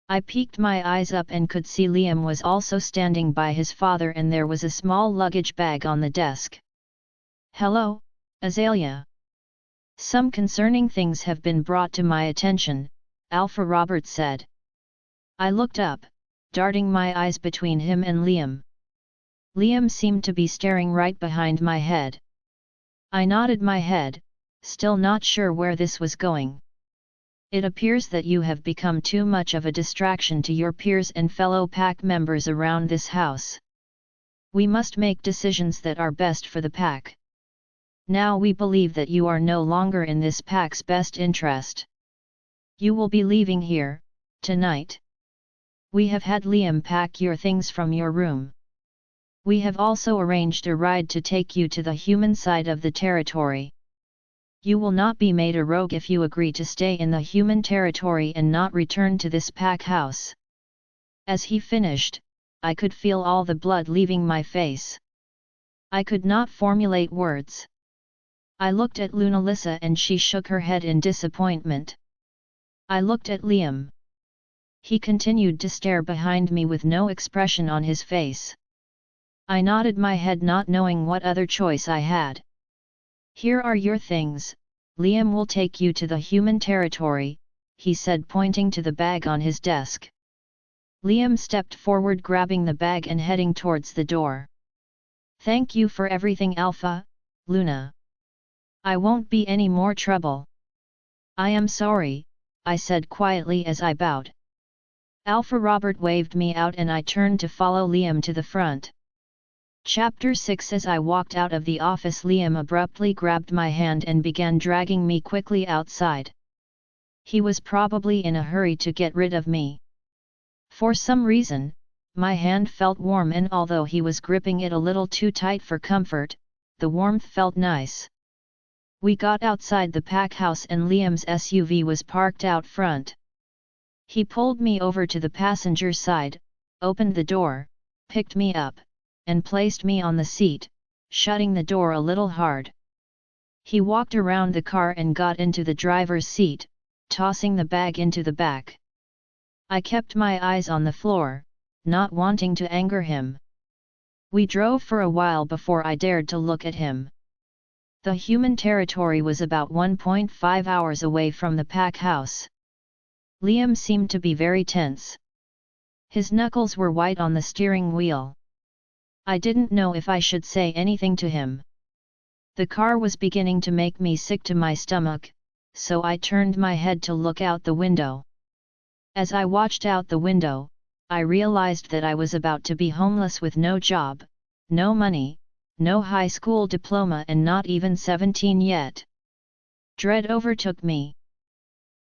I peeked my eyes up and could see Liam was also standing by his father and there was a small luggage bag on the desk. "Hello, Aelia. Some concerning things have been brought to my attention," Alpha Robert said. I looked up, darting my eyes between him and Liam. Liam seemed to be staring right behind my head. I nodded my head, still not sure where this was going. "It appears that you have become too much of a distraction to your peers and fellow pack members around this house. We must make decisions that are best for the pack. Now we believe that you are no longer in this pack's best interest. You will be leaving here, tonight. We have had Liam pack your things from your room. We have also arranged a ride to take you to the human side of the territory. You will not be made a rogue if you agree to stay in the human territory and not return to this pack house." As he finished, I could feel all the blood leaving my face. I could not formulate words. I looked at Lunalisa and she shook her head in disappointment. I looked at Liam. He continued to stare behind me with no expression on his face. I nodded my head, not knowing what other choice I had. "Here are your things, Liam will take you to the human territory," he said, pointing to the bag on his desk. Liam stepped forward, grabbing the bag and heading towards the door. "Thank you for everything, Alpha, Luna. I won't be any more trouble." "I am sorry," I said quietly as I bowed. Alpha Robert waved me out and I turned to follow Liam to the front. Chapter 6. As I walked out of the office, Liam abruptly grabbed my hand and began dragging me quickly outside. He was probably in a hurry to get rid of me. For some reason, my hand felt warm, and although he was gripping it a little too tight for comfort, the warmth felt nice. We got outside the pack house and Liam's SUV was parked out front. He pulled me over to the passenger side, opened the door, picked me up, and placed me on the seat, shutting the door a little hard. He walked around the car and got into the driver's seat, tossing the bag into the back. I kept my eyes on the floor, not wanting to anger him. We drove for a while before I dared to look at him. The human territory was about 1.5 hours away from the pack house. Liam seemed to be very tense. His knuckles were white on the steering wheel. I didn't know if I should say anything to him. The car was beginning to make me sick to my stomach, so I turned my head to look out the window. As I watched out the window, I realized that I was about to be homeless with no job, no money, no high school diploma, and not even 17 yet. Dread overtook me.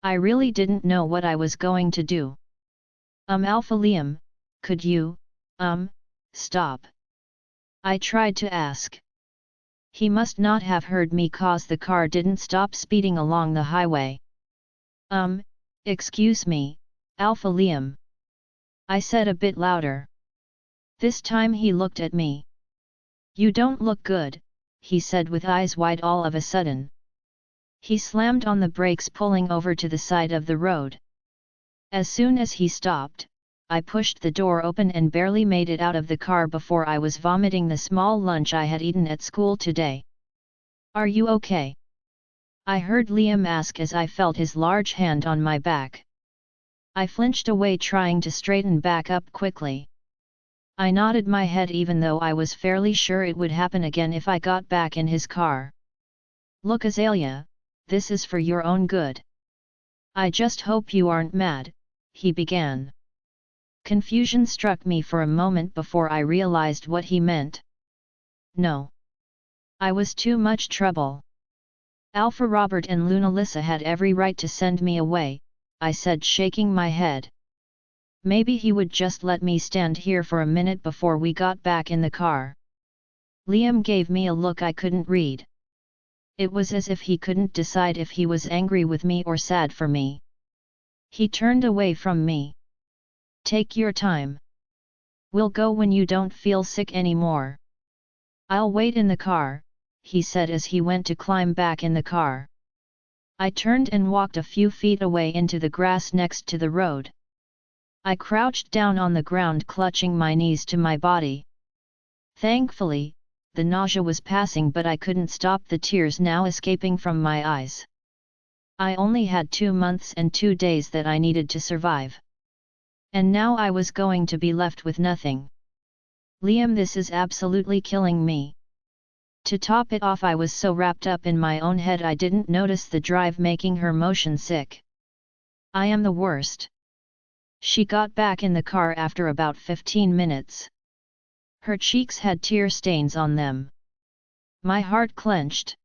I really didn't know what I was going to do. Alpha Liam, could you, stop?" I tried to ask. He must not have heard me, cause the car didn't stop speeding along the highway. Excuse me, Alpha Liam. I said a bit louder. This time he looked at me. You don't look good, he said with eyes wide all of a sudden. He slammed on the brakes, pulling over to the side of the road. As soon as he stopped, I pushed the door open and barely made it out of the car before I was vomiting the small lunch I had eaten at school today. Are you okay? I heard Liam ask as I felt his large hand on my back. I flinched away, trying to straighten back up quickly. I nodded my head even though I was fairly sure it would happen again if I got back in his car. Look, Aelia, this is for your own good. I just hope you aren't mad, he began. Confusion struck me for a moment before I realized what he meant. No. I was too much trouble. Alpha Robert and Lunalisa had every right to send me away, I said, shaking my head. Maybe he would just let me stand here for a minute before we got back in the car. Liam gave me a look I couldn't read. It was as if he couldn't decide if he was angry with me or sad for me. He turned away from me. Take your time. We'll go when you don't feel sick anymore. I'll wait in the car, he said as he went to climb back in the car. I turned and walked a few feet away into the grass next to the road. I crouched down on the ground, clutching my knees to my body. Thankfully, the nausea was passing, but I couldn't stop the tears now escaping from my eyes. I only had 2 months and 2 days that I needed to survive. And now I was going to be left with nothing. Liam, this is absolutely killing me. To top it off, I was so wrapped up in my own head I didn't notice the drive making her motion sick. I am the worst. She got back in the car after about 15 minutes. Her cheeks had tear stains on them. My heart clenched.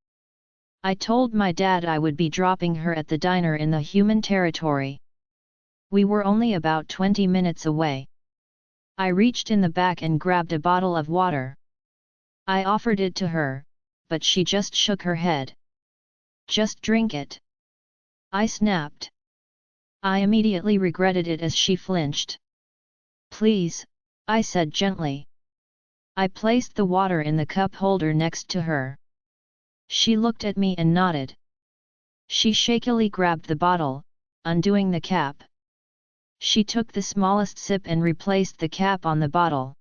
I told my dad I would be dropping her at the diner in the human territory. We were only about 20 minutes away. I reached in the back and grabbed a bottle of water. I offered it to her, but she just shook her head. Just drink it. I snapped. I immediately regretted it as she flinched. Please, I said gently. I placed the water in the cup holder next to her. She looked at me and nodded. She shakily grabbed the bottle, undoing the cap. She took the smallest sip and replaced the cap on the bottle.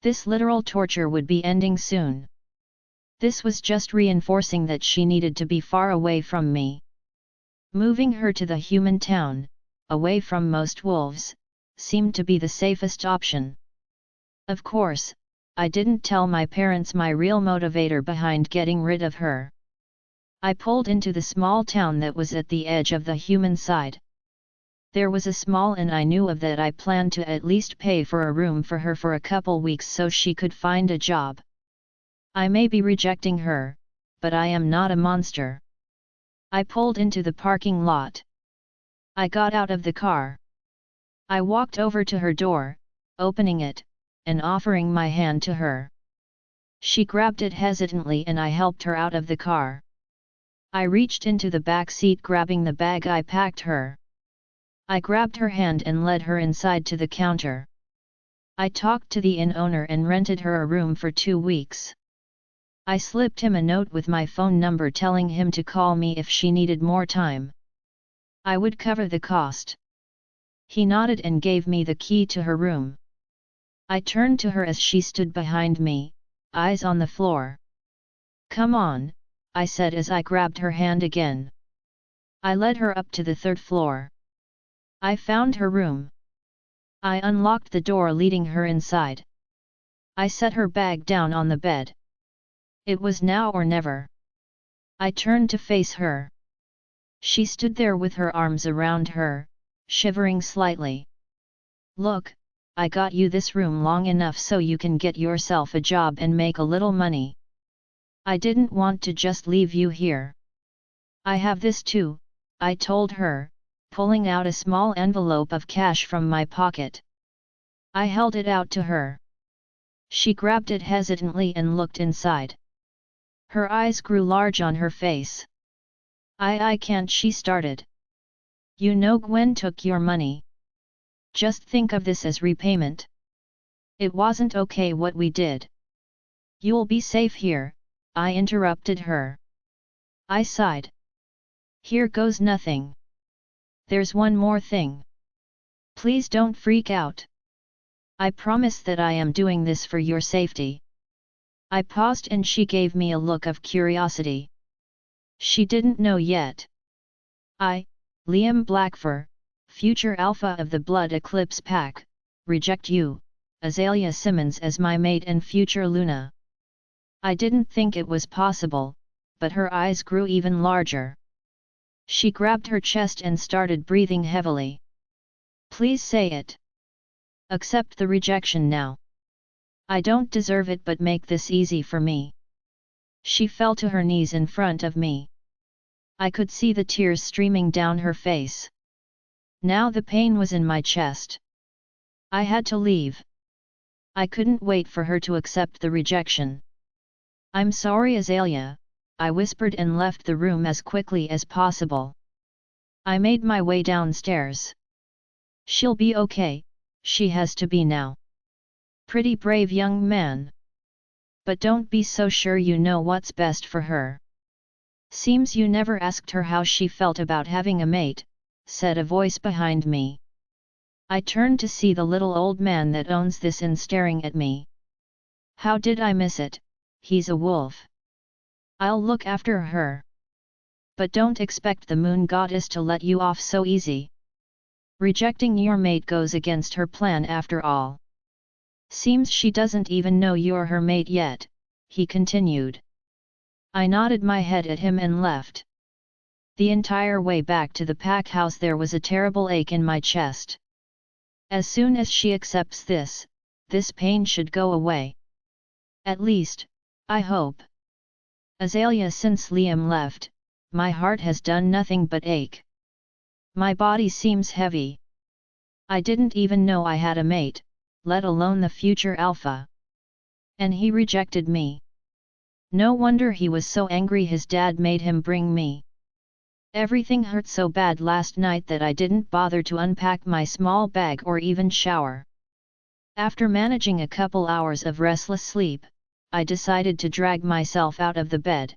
This literal torture would be ending soon. This was just reinforcing that she needed to be far away from me. Moving her to the human town, away from most wolves, seemed to be the safest option. Of course, I didn't tell my parents my real motivator behind getting rid of her. I pulled into the small town that was at the edge of the human side. There was a small inn I knew of that I planned to at least pay for a room for her for a couple weeks so she could find a job. I may be rejecting her, but I am not a monster. I pulled into the parking lot. I got out of the car. I walked over to her door, opening it, and offering my hand to her. She grabbed it hesitantly and I helped her out of the car. I reached into the back seat, grabbing the bag I packed her. I grabbed her hand and led her inside to the counter. I talked to the inn owner and rented her a room for 2 weeks. I slipped him a note with my phone number telling him to call me if she needed more time. I would cover the cost. He nodded and gave me the key to her room. I turned to her as she stood behind me, eyes on the floor. Come on, I said as I grabbed her hand again. I led her up to the 3rd floor. I found her room. I unlocked the door leading her inside. I set her bag down on the bed. It was now or never. I turned to face her. She stood there with her arms around her, shivering slightly. Look, I got you this room long enough so you can get yourself a job and make a little money. I didn't want to just leave you here. I have this too, I told her, pulling out a small envelope of cash from my pocket. I held it out to her. She grabbed it hesitantly and looked inside. Her eyes grew large on her face. I can't, she started. You know Gwen took your money. Just think of this as repayment. It wasn't okay what we did. You'll be safe here, I interrupted her. I sighed. Here goes nothing. There's one more thing. Please don't freak out. I promise that I am doing this for your safety. I paused and she gave me a look of curiosity. She didn't know yet. I, Liam Blackfur, future alpha of the Blood Eclipse Pack, reject you, Aelia Simmons as my mate and future Luna. I didn't think it was possible, but her eyes grew even larger. She grabbed her chest and started breathing heavily. Please say it. Accept the rejection now. I don't deserve it, but make this easy for me. She fell to her knees in front of me. I could see the tears streaming down her face. Now the pain was in my chest. I had to leave. I couldn't wait for her to accept the rejection. I'm sorry, Aelia, I whispered and left the room as quickly as possible. I made my way downstairs. She'll be okay, she has to be now. Pretty brave young man. But don't be so sure you know what's best for her. Seems you never asked her how she felt about having a mate, said a voice behind me. I turned to see the little old man that owns this inn staring at me. How did I miss it? He's a wolf. I'll look after her. But don't expect the moon goddess to let you off so easy. Rejecting your mate goes against her plan after all. Seems she doesn't even know you're her mate yet, he continued. I nodded my head at him and left. The entire way back to the pack house there was a terrible ache in my chest. As soon as she accepts this pain should go away. At least, I hope. Aelia, since Liam left, my heart has done nothing but ache. My body seems heavy. I didn't even know I had a mate, let alone the future alpha. And he rejected me. No wonder he was so angry his dad made him bring me. Everything hurt so bad last night that I didn't bother to unpack my small bag or even shower. After managing a couple hours of restless sleep, I decided to drag myself out of the bed.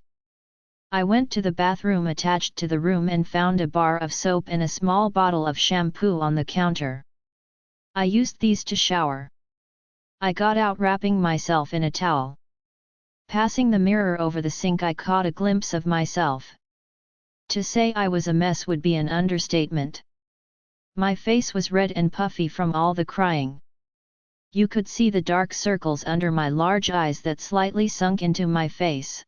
I went to the bathroom attached to the room and found a bar of soap and a small bottle of shampoo on the counter. I used these to shower. I got out wrapping myself in a towel. Passing the mirror over the sink, I caught a glimpse of myself. To say I was a mess would be an understatement. My face was red and puffy from all the crying. You could see the dark circles under my large eyes that slightly sunk into my face.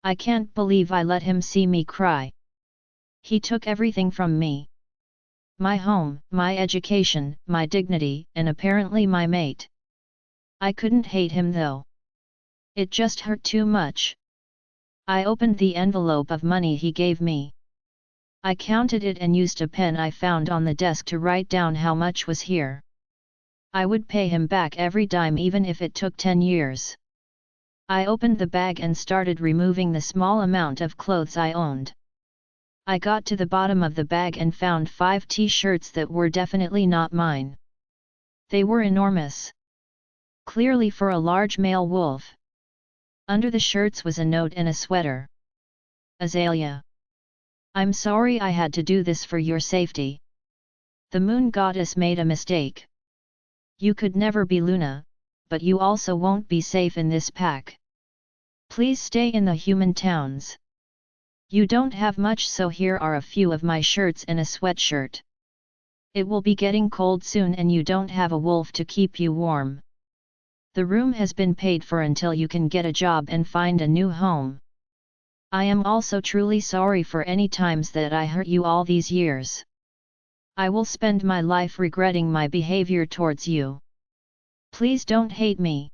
I can't believe I let him see me cry. He took everything from me. My home, my education, my dignity, and apparently my mate. I couldn't hate him though. It just hurt too much. I opened the envelope of money he gave me. I counted it and used a pen I found on the desk to write down how much was here. I would pay him back every dime even if it took 10 years. I opened the bag and started removing the small amount of clothes I owned. I got to the bottom of the bag and found 5 t-shirts that were definitely not mine. They were enormous. Clearly for a large male wolf. Under the shirts was a note and a sweater. Aelia. I'm sorry I had to do this for your safety. The moon goddess made a mistake. You could never be Luna, but you also won't be safe in this pack. Please stay in the human towns. You don't have much, so here are a few of my shirts and a sweatshirt. It will be getting cold soon and you don't have a wolf to keep you warm. The room has been paid for until you can get a job and find a new home. I am also truly sorry for any times that I hurt you all these years. I will spend my life regretting my behavior towards you. Please don't hate me.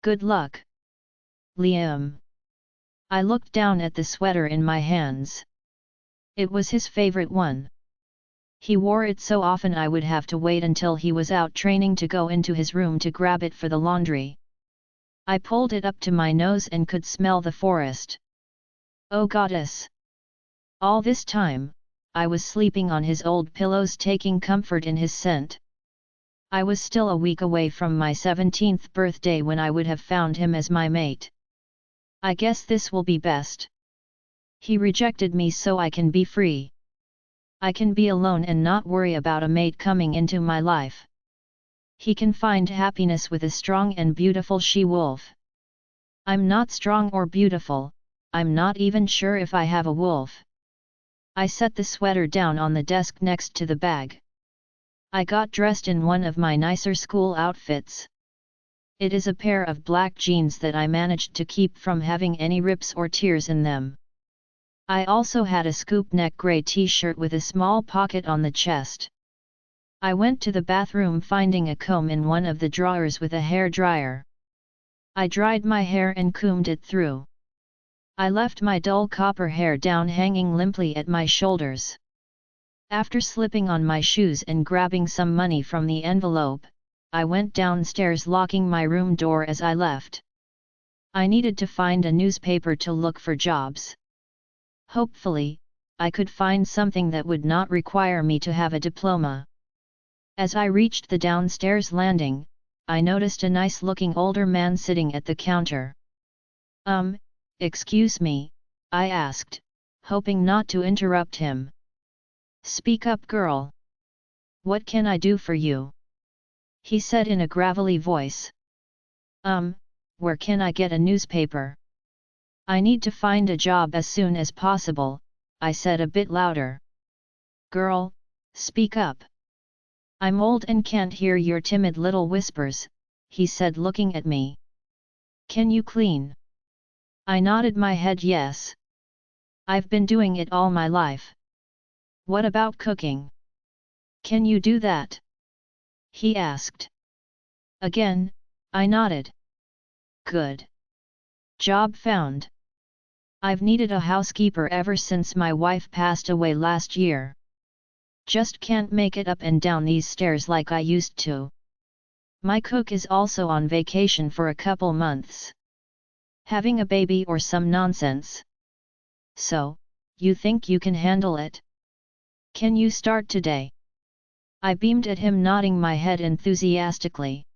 Good luck. Liam. I looked down at the sweater in my hands. It was his favorite one. He wore it so often I would have to wait until he was out training to go into his room to grab it for the laundry. I pulled it up to my nose and could smell the forest. Oh goddess! All this time, I was sleeping on his old pillows taking comfort in his scent. I was still a week away from my 17th birthday when I would have found him as my mate. I guess this will be best. He rejected me so I can be free. I can be alone and not worry about a mate coming into my life. He can find happiness with a strong and beautiful she-wolf. I'm not strong or beautiful, I'm not even sure if I have a wolf. I set the sweater down on the desk next to the bag. I got dressed in one of my nicer school outfits. It is a pair of black jeans that I managed to keep from having any rips or tears in them. I also had a scoop neck grey t-shirt with a small pocket on the chest. I went to the bathroom finding a comb in one of the drawers with a hair dryer. I dried my hair and combed it through. I left my dull copper hair down hanging limply at my shoulders. After slipping on my shoes and grabbing some money from the envelope, I went downstairs locking my room door as I left. I needed to find a newspaper to look for jobs. Hopefully, I could find something that would not require me to have a diploma. As I reached the downstairs landing, I noticed a nice-looking older man sitting at the counter. Excuse me, I asked, hoping not to interrupt him. Speak up, girl. What can I do for you? He said in a gravelly voice. Where can I get a newspaper? I need to find a job as soon as possible, I said a bit louder. Girl, speak up. I'm old and can't hear your timid little whispers, he said looking at me. Can you clean? I nodded my head yes. I've been doing it all my life. What about cooking? Can you do that? He asked. Again, I nodded. Good. Job found. I've needed a housekeeper ever since my wife passed away last year. Just can't make it up and down these stairs like I used to. My cook is also on vacation for a couple months. Having a baby or some nonsense. So, you think you can handle it? Can you start today? I beamed at him nodding my head enthusiastically.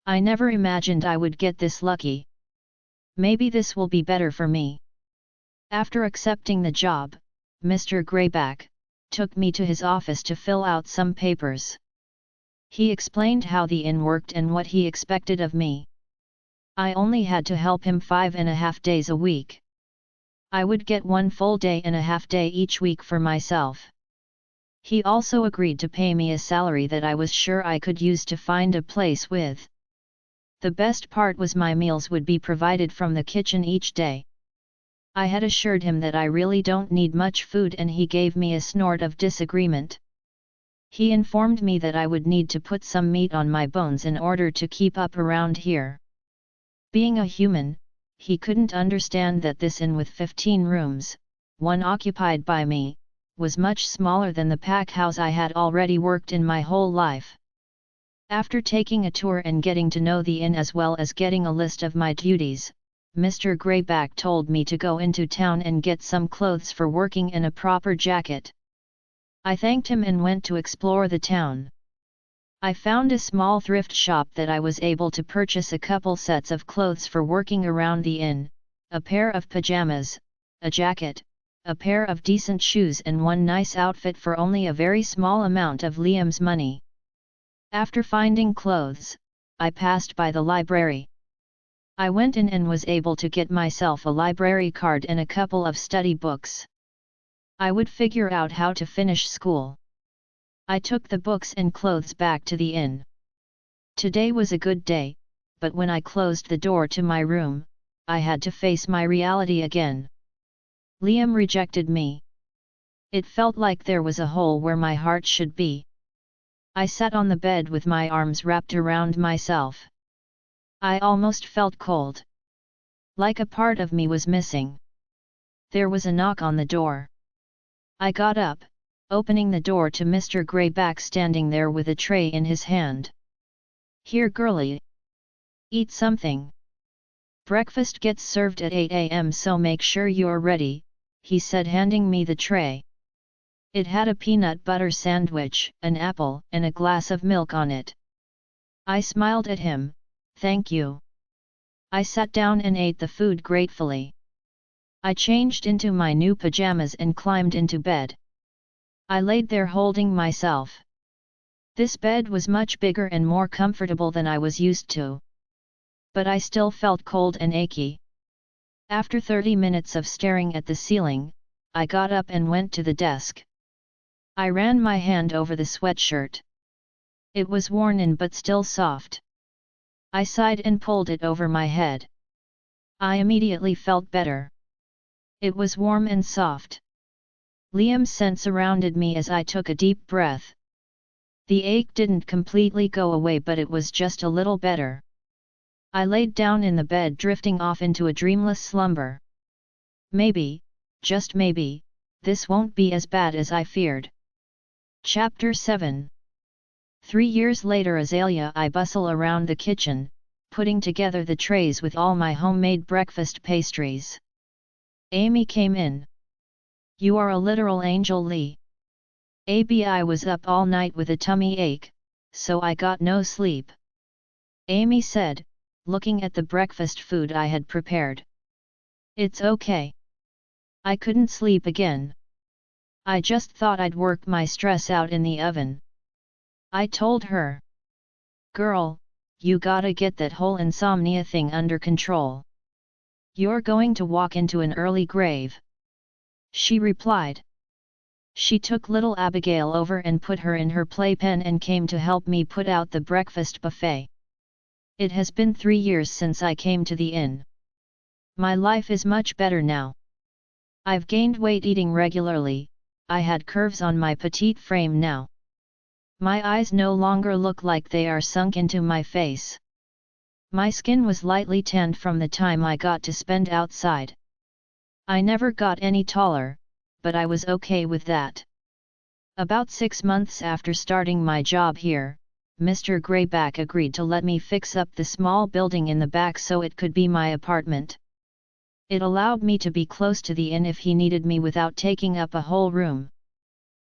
I never imagined I would get this lucky. Maybe this will be better for me. After accepting the job, Mr. Greyback took me to his office to fill out some papers. He explained how the inn worked and what he expected of me. I only had to help him 5.5 days a week. I would get 1 full day and a half day each week for myself. He also agreed to pay me a salary that I was sure I could use to find a place with. The best part was my meals would be provided from the kitchen each day. I had assured him that I really don't need much food and he gave me a snort of disagreement. He informed me that I would need to put some meat on my bones in order to keep up around here. Being a human, he couldn't understand that this inn with 15 rooms, one occupied by me, was much smaller than the pack house I had already worked in my whole life. After taking a tour and getting to know the inn as well as getting a list of my duties, Mr. Greyback told me to go into town and get some clothes for working and a proper jacket. I thanked him and went to explore the town. I found a small thrift shop that I was able to purchase a couple sets of clothes for working around the inn, a pair of pajamas, a jacket, a pair of decent shoes and one nice outfit for only a very small amount of Liam's money. After finding clothes, I passed by the library. I went in and was able to get myself a library card and a couple of study books. I would figure out how to finish school. I took the books and clothes back to the inn. Today was a good day, but when I closed the door to my room, I had to face my reality again. Liam rejected me. It felt like there was a hole where my heart should be. I sat on the bed with my arms wrapped around myself. I almost felt cold. Like a part of me was missing. There was a knock on the door. I got up, opening the door to Mr. Greyback standing there with a tray in his hand. Here girlie. Eat something. Breakfast gets served at 8 a.m. so make sure you're ready, he said handing me the tray. It had a peanut butter sandwich, an apple, and a glass of milk on it. I smiled at him, "Thank you." I sat down and ate the food gratefully. I changed into my new pajamas and climbed into bed. I laid there holding myself. This bed was much bigger and more comfortable than I was used to. But I still felt cold and achy. After 30 minutes of staring at the ceiling, I got up and went to the desk. I ran my hand over the sweatshirt. It was worn in but still soft. I sighed and pulled it over my head. I immediately felt better. It was warm and soft. Liam's scent surrounded me as I took a deep breath. The ache didn't completely go away, but it was just a little better. I laid down in the bed, drifting off into a dreamless slumber. Maybe, just maybe, this won't be as bad as I feared. Chapter 7. 3 years later, as Aelia, I bustle around the kitchen, putting together the trays with all my homemade breakfast pastries. Amy came in. "You are a literal angel, Lee." I was up all night with a tummy ache, so I got no sleep. Amy said, looking at the breakfast food I had prepared. "It's okay. I couldn't sleep again. I just thought I'd work my stress out in the oven." I told her. "Girl, you gotta get that whole insomnia thing under control. You're going to walk into an early grave," she replied. She took little Abigail over and put her in her playpen and came to help me put out the breakfast buffet. It has been 3 years since I came to the inn. My life is much better now. I've gained weight eating regularly. I had curves on my petite frame now. My eyes no longer look like they are sunk into my face. My skin was lightly tanned from the time I got to spend outside. I never got any taller, but I was okay with that. About 6 months after starting my job here, Mr. Greyback agreed to let me fix up the small building in the back so it could be my apartment. It allowed me to be close to the inn if he needed me without taking up a whole room.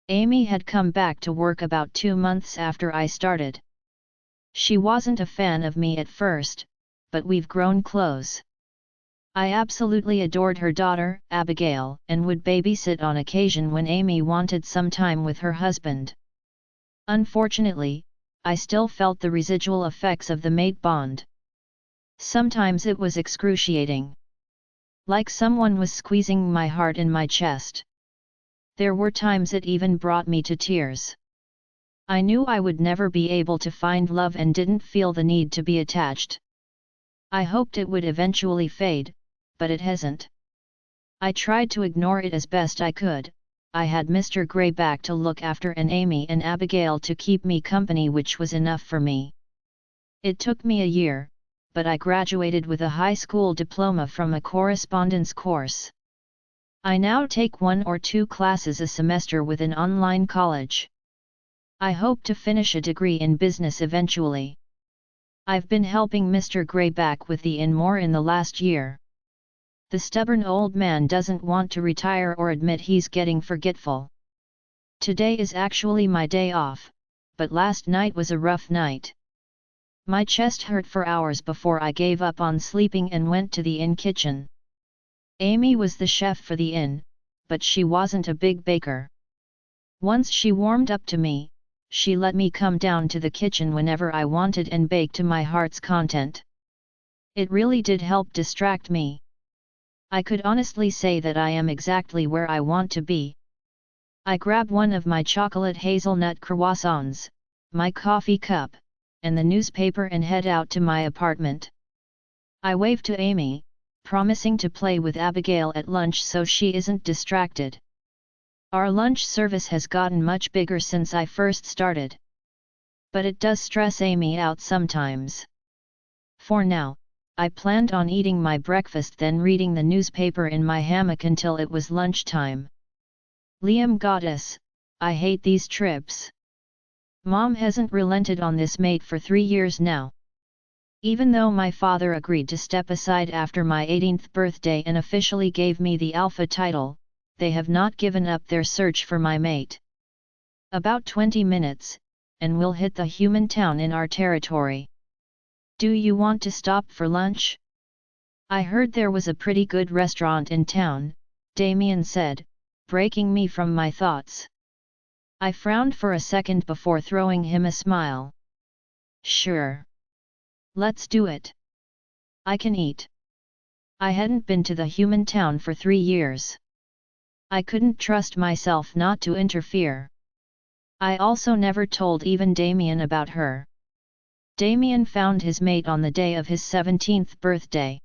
Amy had come back to work about 2 months after I started. She wasn't a fan of me at first, but we've grown close. I absolutely adored her daughter, Abigail, and would babysit on occasion when Amy wanted some time with her husband. Unfortunately, I still felt the residual effects of the mate bond. Sometimes it was excruciating. Like someone was squeezing my heart in my chest. There were times it even brought me to tears. I knew I would never be able to find love and didn't feel the need to be attached. I hoped it would eventually fade, but it hasn't. I tried to ignore it as best I could. I had Mr. Greyback to look after and Amy and Abigail to keep me company, which was enough for me. It took me a year, but I graduated with a high school diploma from a correspondence course. I now take 1 or 2 classes a semester with an online college. I hope to finish a degree in business eventually. I've been helping Mr. Greyback with the inn more in the last year. The stubborn old man doesn't want to retire or admit he's getting forgetful. Today is actually my day off, but last night was a rough night. My chest hurt for hours before I gave up on sleeping and went to the inn kitchen. Amy was the chef for the inn, but she wasn't a big baker. Once she warmed up to me, she let me come down to the kitchen whenever I wanted and bake to my heart's content. It really did help distract me. I could honestly say that I am exactly where I want to be. I grab one of my chocolate hazelnut croissants, my coffee cup, and the newspaper and head out to my apartment. I wave to Amy, promising to play with Abigail at lunch so she isn't distracted. Our lunch service has gotten much bigger since I first started. But it does stress Amy out sometimes. For now, I planned on eating my breakfast then reading the newspaper in my hammock until it was lunchtime. Liam Goddess, I hate these trips. Mom hasn't relented on this mate for 3 years now. Even though my father agreed to step aside after my 18th birthday and officially gave me the alpha title, they have not given up their search for my mate. About 20 minutes, and we'll hit the human town in our territory. Do you want to stop for lunch? I heard there was a pretty good restaurant in town, Damien said, breaking me from my thoughts. I frowned for a second before throwing him a smile. Sure. Let's do it. I can eat. I hadn't been to the human town for 3 years. I couldn't trust myself not to interfere. I also never told even Damien about her. Damien found his mate on the day of his 17th birthday.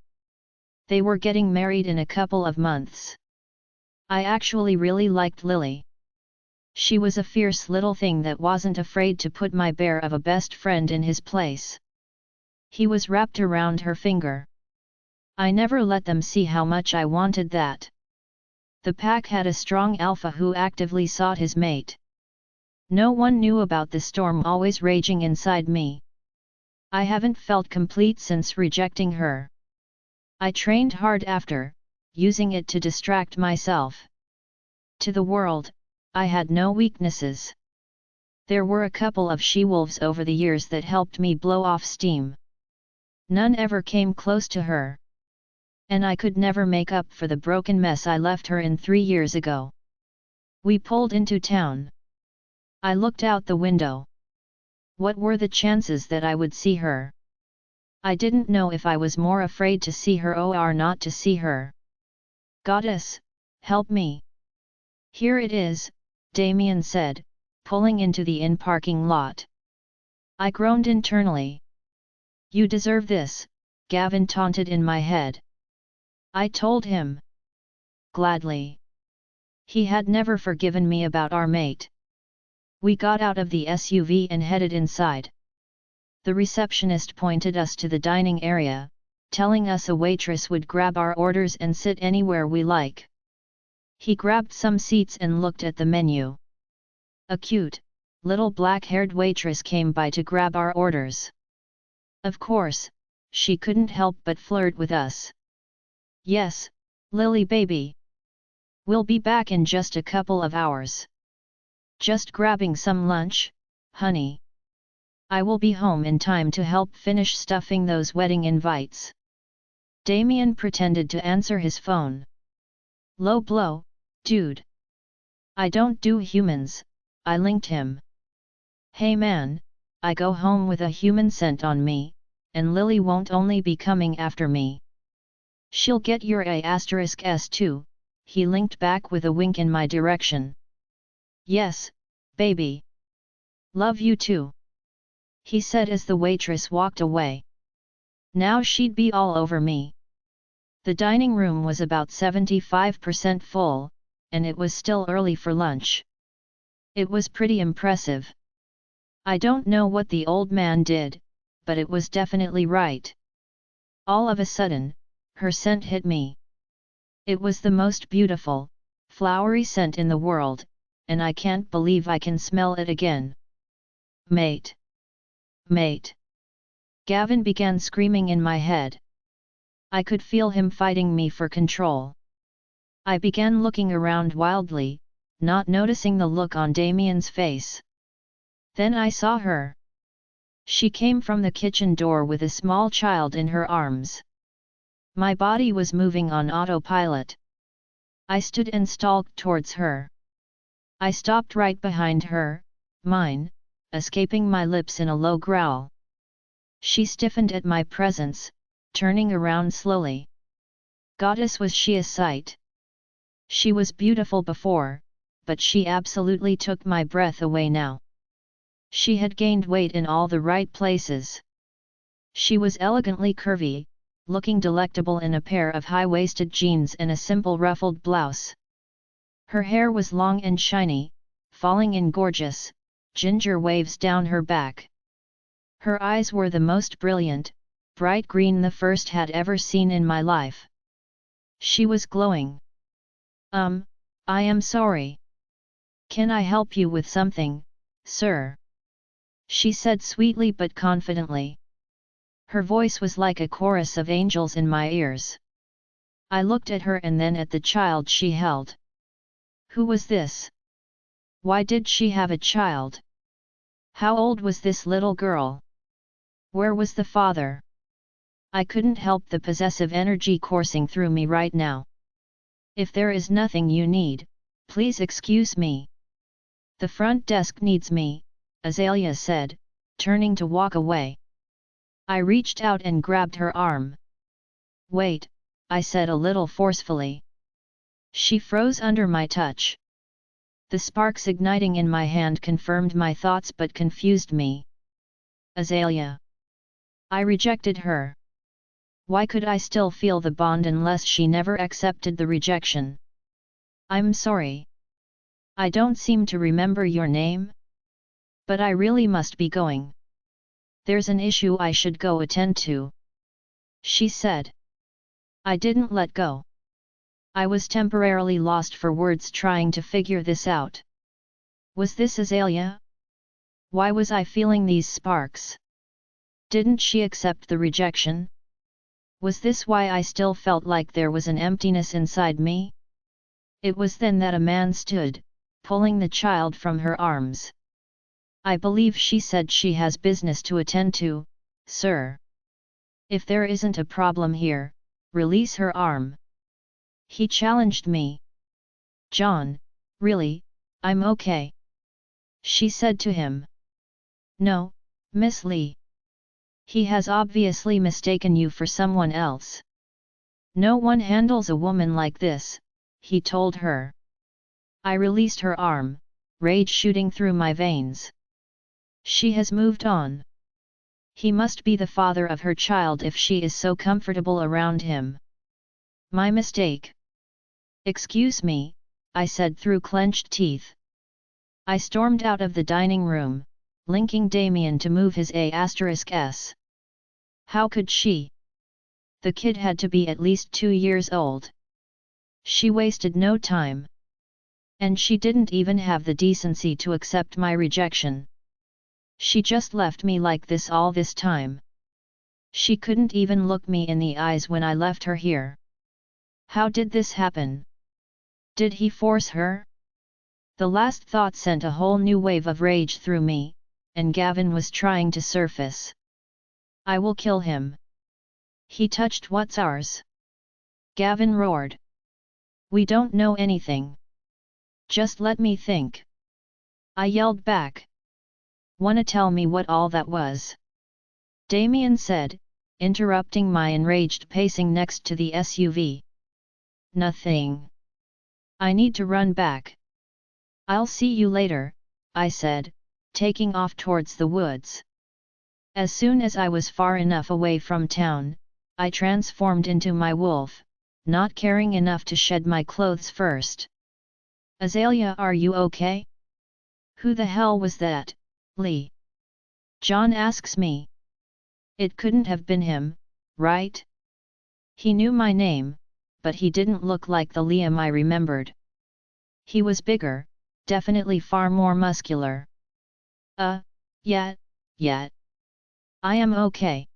They were getting married in a couple of months. I actually really liked Lily. She was a fierce little thing that wasn't afraid to put my bear of a best friend in his place. He was wrapped around her finger. I never let them see how much I wanted that. The pack had a strong alpha who actively sought his mate. No one knew about the storm always raging inside me. I haven't felt complete since rejecting her. I trained hard after, using it to distract myself. To the world, I had no weaknesses. There were a couple of she-wolves over the years that helped me blow off steam. None ever came close to her. And I could never make up for the broken mess I left her in 3 years ago. We pulled into town. I looked out the window. What were the chances that I would see her? I didn't know if I was more afraid to see her or not to see her. Goddess, help me. Here it is, Damien said, pulling into the inn parking lot. I groaned internally. You deserve this, Gavin taunted in my head. I told him. Gladly. He had never forgiven me about our mate. We got out of the SUV and headed inside. The receptionist pointed us to the dining area, telling us a waitress would grab our orders and sit anywhere we like. He grabbed some seats and looked at the menu. A cute, little black-haired waitress came by to grab our orders. Of course, she couldn't help but flirt with us. Yes, Lily baby. We'll be back in just a couple of hours. Just grabbing some lunch, honey. I will be home in time to help finish stuffing those wedding invites. Damien pretended to answer his phone. Low blow, dude. I don't do humans, I linked him. Hey man, I go home with a human scent on me, and Lily won't only be coming after me. She'll get your A*S too, he linked back with a wink in my direction. Yes, baby. Love you too. He said as the waitress walked away. Now she'd be all over me. The dining room was about 75% full, and it was still early for lunch. It was pretty impressive. I don't know what the old man did, but it was definitely right. All of a sudden, her scent hit me. It was the most beautiful, flowery scent in the world, and I can't believe I can smell it again. Mate! Mate! Gavin began screaming in my head. I could feel him fighting me for control. I began looking around wildly, not noticing the look on Damien's face. Then I saw her. She came from the kitchen door with a small child in her arms. My body was moving on autopilot. I stood and stalked towards her. I stopped right behind her, mine, escaping my lips in a low growl. She stiffened at my presence, turning around slowly. Goddess was she a sight. She was beautiful before, but she absolutely took my breath away now. She had gained weight in all the right places. She was elegantly curvy, looking delectable in a pair of high-waisted jeans and a simple ruffled blouse. Her hair was long and shiny, falling in gorgeous, ginger waves down her back. Her eyes were the most brilliant, bright green the first had ever seen in my life. She was glowing. I am sorry. Can I help you with something, sir? She said sweetly but confidently. Her voice was like a chorus of angels in my ears. I looked at her and then at the child she held. Who was this? Why did she have a child? How old was this little girl? Where was the father? I couldn't help the possessive energy coursing through me right now. If there is nothing you need, please excuse me. The front desk needs me, Aelia said, turning to walk away. I reached out and grabbed her arm. Wait, I said a little forcefully. She froze under my touch. The sparks igniting in my hand confirmed my thoughts but confused me. Aelia. I rejected her. Why could I still feel the bond unless she never accepted the rejection? I'm sorry. I don't seem to remember your name. But I really must be going. There's an issue I should go attend to. She said. I didn't let go. I was temporarily lost for words trying to figure this out. Was this Aelia? Why was I feeling these sparks? Didn't she accept the rejection? Was this why I still felt like there was an emptiness inside me? It was then that a man stood, pulling the child from her arms. I believe she said she has business to attend to, sir. If there isn't a problem here, release her arm. He challenged me. John, really, I'm okay. She said to him. No, Miss Lee. He has obviously mistaken you for someone else. No one handles a woman like this, he told her. I released her arm, rage shooting through my veins. She has moved on. He must be the father of her child if she is so comfortable around him. My mistake. Excuse me, I said through clenched teeth. I stormed out of the dining room, linking Damien to move his A*S. How could she? The kid had to be at least 2 years old. She wasted no time. And she didn't even have the decency to accept my rejection. She just left me like this all this time. She couldn't even look me in the eyes when I left her here. How did this happen? Did he force her? The last thought sent a whole new wave of rage through me, and Gavin was trying to surface. I will kill him. He touched what's ours. Gavin roared. We don't know anything. Just let me think. I yelled back. Wanna tell me what all that was? Damien said, interrupting my enraged pacing next to the SUV. Nothing. I need to run back. I'll see you later, I said, taking off towards the woods. As soon as I was far enough away from town, I transformed into my wolf, not caring enough to shed my clothes first. Aelia, are you okay? Who the hell was that, Lee? John asks me. It couldn't have been him, right? He knew my name, but he didn't look like the Liam I remembered. He was bigger, definitely far more muscular. Yet. I am okay.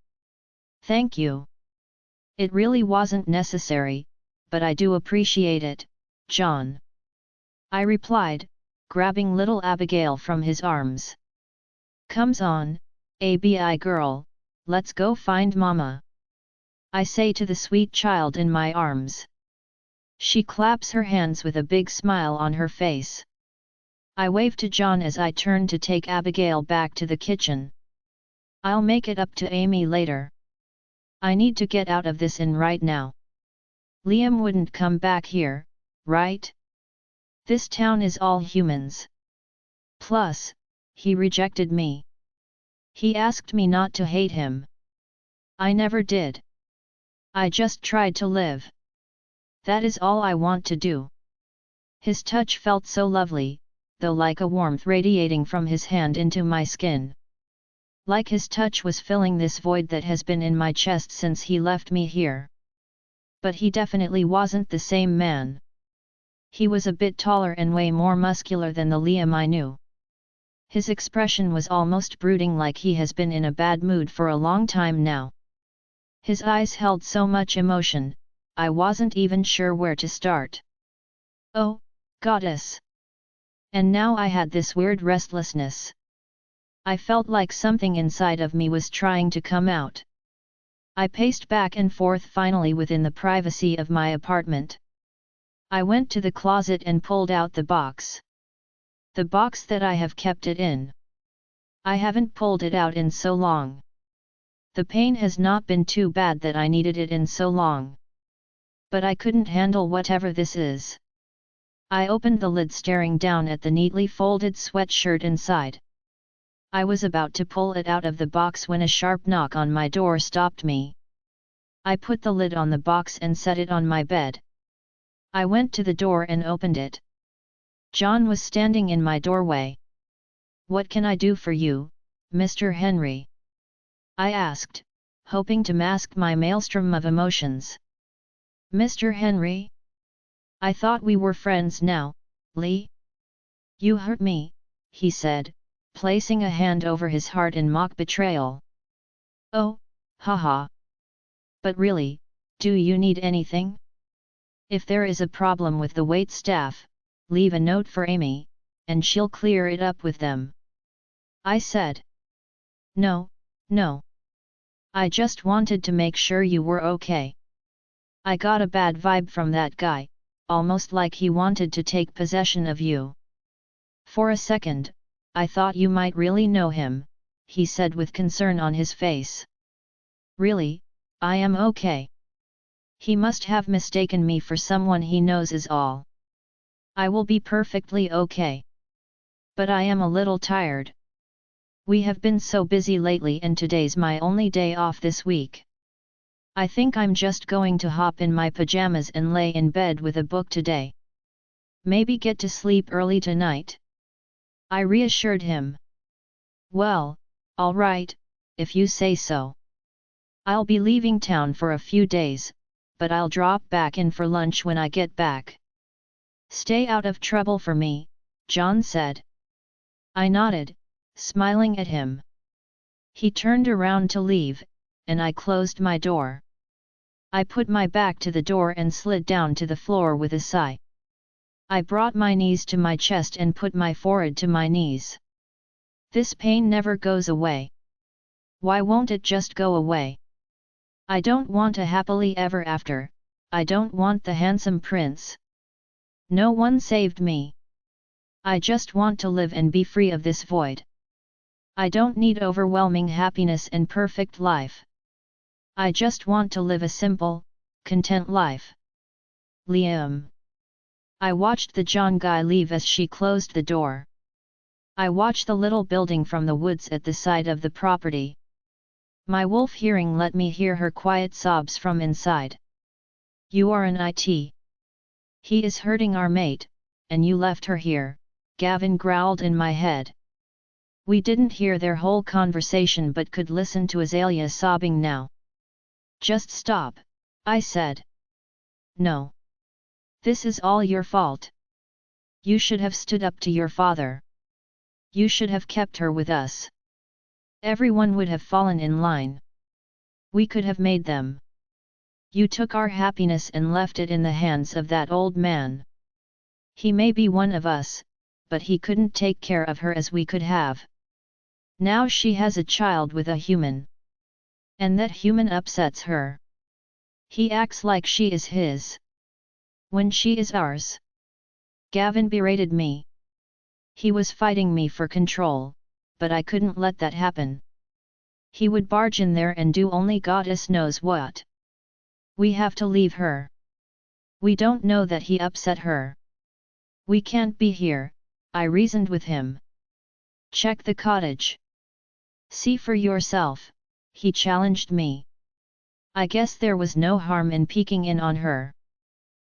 Thank you. It really wasn't necessary, but I do appreciate it, John. I replied, grabbing little Abigail from his arms. Comes on, ABI girl, let's go find Mama. I say to the sweet child in my arms. She claps her hands with a big smile on her face. I wave to John as I turn to take Abigail back to the kitchen. I'll make it up to Amy later. I need to get out of this inn right now. Liam wouldn't come back here, right? This town is all humans. Plus, he rejected me. He asked me not to hate him. I never did. I just tried to live. That is all I want to do. His touch felt so lovely, though like a warmth radiating from his hand into my skin. Like his touch was filling this void that has been in my chest since he left me here. But he definitely wasn't the same man. He was a bit taller and way more muscular than the Liam I knew. His expression was almost brooding, like he has been in a bad mood for a long time now. His eyes held so much emotion, I wasn't even sure where to start. Oh, Goddess. And now I had this weird restlessness. I felt like something inside of me was trying to come out. I paced back and forth finally within the privacy of my apartment. I went to the closet and pulled out the box. The box that I have kept it in. I haven't pulled it out in so long. The pain has not been too bad that I needed it in so long. But I couldn't handle whatever this is. I opened the lid staring down at the neatly folded sweatshirt inside. I was about to pull it out of the box when a sharp knock on my door stopped me. I put the lid on the box and set it on my bed. I went to the door and opened it. John was standing in my doorway. "What can I do for you, Mr. Henry?" I asked, hoping to mask my maelstrom of emotions. "Mr. Henry? I thought we were friends now, Lee." "You hurt me," he said, placing a hand over his heart in mock betrayal. "Oh, haha. But really, do you need anything? If there is a problem with the wait staff, leave a note for Amy, and she'll clear it up with them," I said. No. I just wanted to make sure you were okay. I got a bad vibe from that guy, almost like he wanted to take possession of you. For a second, I thought you might really know him," he said with concern on his face. "Really, I am okay. He must have mistaken me for someone he knows is all. I will be perfectly okay. But I am a little tired. We have been so busy lately and today's my only day off this week. I think I'm just going to hop in my pajamas and lay in bed with a book today. Maybe get to sleep early tonight," I reassured him. "Well, all right, if you say so. I'll be leaving town for a few days, but I'll drop back in for lunch when I get back." "Stay out of trouble for me," John said. I nodded, smiling at him. He turned around to leave, and I closed my door. I put my back to the door and slid down to the floor with a sigh. I brought my knees to my chest and put my forehead to my knees. This pain never goes away. Why won't it just go away? I don't want a happily ever after, I don't want the handsome prince. No one saved me. I just want to live and be free of this void. I don't need overwhelming happiness and perfect life. I just want to live a simple, content life. Liam. I watched the John guy leave as she closed the door. I watched the little building from the woods at the side of the property. My wolf hearing let me hear her quiet sobs from inside. "You are an it. He is hurting our mate, and you left her here," Gavin growled in my head. We didn't hear their whole conversation but could listen to Aelia sobbing now. "Just stop," I said. "No. This is all your fault. You should have stood up to your father. You should have kept her with us. Everyone would have fallen in line. We could have made them. You took our happiness and left it in the hands of that old man. He may be one of us, but he couldn't take care of her as we could have. Now she has a child with a human. And that human upsets her. He acts like she is his, when she is ours." Gavin berated me. He was fighting me for control, but I couldn't let that happen. He would barge in there and do only goddess knows what. "We have to leave her. We don't know that he upset her. We can't be here," I reasoned with him. "Check the cottage. See for yourself," he challenged me. I guess there was no harm in peeking in on her.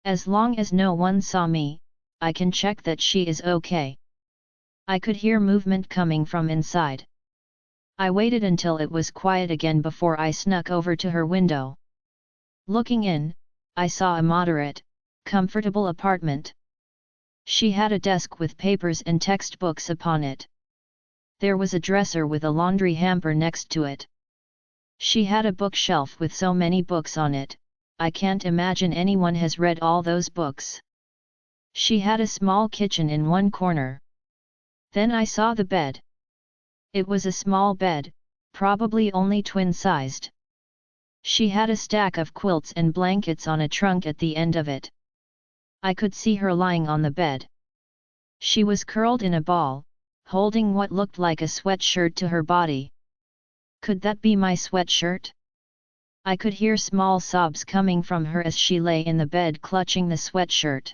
As long as no one saw me, I can check that she is okay. I could hear movement coming from inside. I waited until it was quiet again before I snuck over to her window. Looking in, I saw a moderate, comfortable apartment. She had a desk with papers and textbooks upon it. There was a dresser with a laundry hamper next to it. She had a bookshelf with so many books on it, I can't imagine anyone has read all those books. She had a small kitchen in one corner. Then I saw the bed. It was a small bed, probably only twin-sized. She had a stack of quilts and blankets on a trunk at the end of it. I could see her lying on the bed. She was curled in a ball, holding what looked like a sweatshirt to her body. Could that be my sweatshirt? I could hear small sobs coming from her as she lay in the bed clutching the sweatshirt.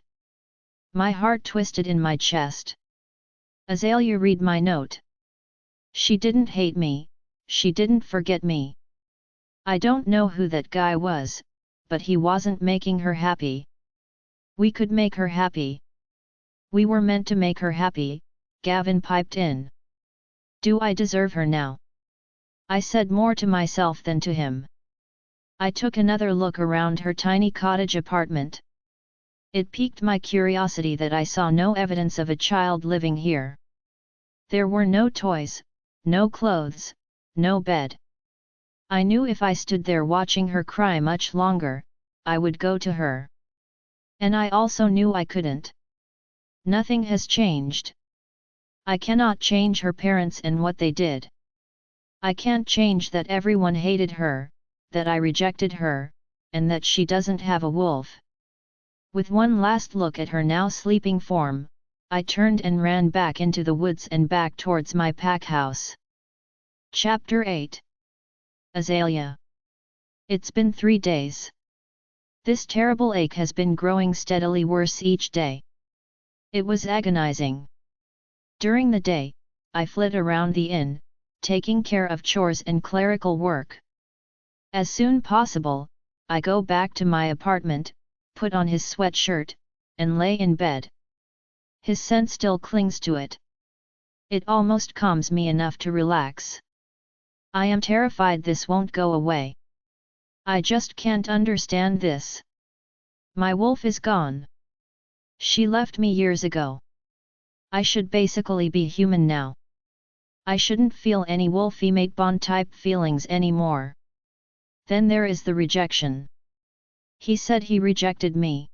My heart twisted in my chest. Aelia read my note. She didn't hate me, she didn't forget me. I don't know who that guy was, but he wasn't making her happy. We could make her happy. We were meant to make her happy, Gavin piped in. Do I deserve her now? I said more to myself than to him. I took another look around her tiny cottage apartment. It piqued my curiosity that I saw no evidence of a child living here. There were no toys, no clothes, no bed. I knew if I stood there watching her cry much longer, I would go to her. And I also knew I couldn't. Nothing has changed. I cannot change her parents and what they did. I can't change that everyone hated her, that I rejected her, and that she doesn't have a wolf. With one last look at her now sleeping form, I turned and ran back into the woods and back towards my pack house. Chapter 8. Aelia. It's been 3 days. This terrible ache has been growing steadily worse each day. It was agonizing. During the day, I flit around the inn, taking care of chores and clerical work. As soon possible, I go back to my apartment, put on his sweatshirt, and lay in bed. His scent still clings to it. It almost calms me enough to relax. I am terrified this won't go away. I just can't understand this. My wolf is gone. She left me years ago. I should basically be human now. I shouldn't feel any wolfy mate bond type feelings anymore. Then there is the rejection. He said he rejected me.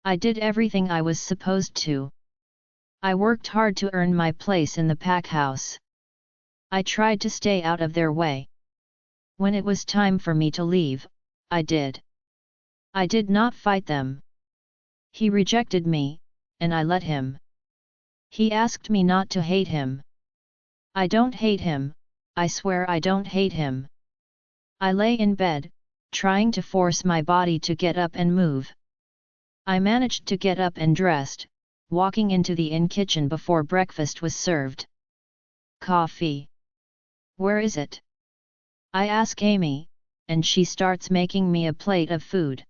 I did everything I was supposed to. I worked hard to earn my place in the pack house. I tried to stay out of their way. When it was time for me to leave, I did. I did not fight them. He rejected me, and I let him. He asked me not to hate him. I don't hate him, I swear I don't hate him. I lay in bed, trying to force my body to get up and move. I managed to get up and dressed, walking into the inn kitchen before breakfast was served. Coffee. Where is it? I ask Amy, and she starts making me a plate of food.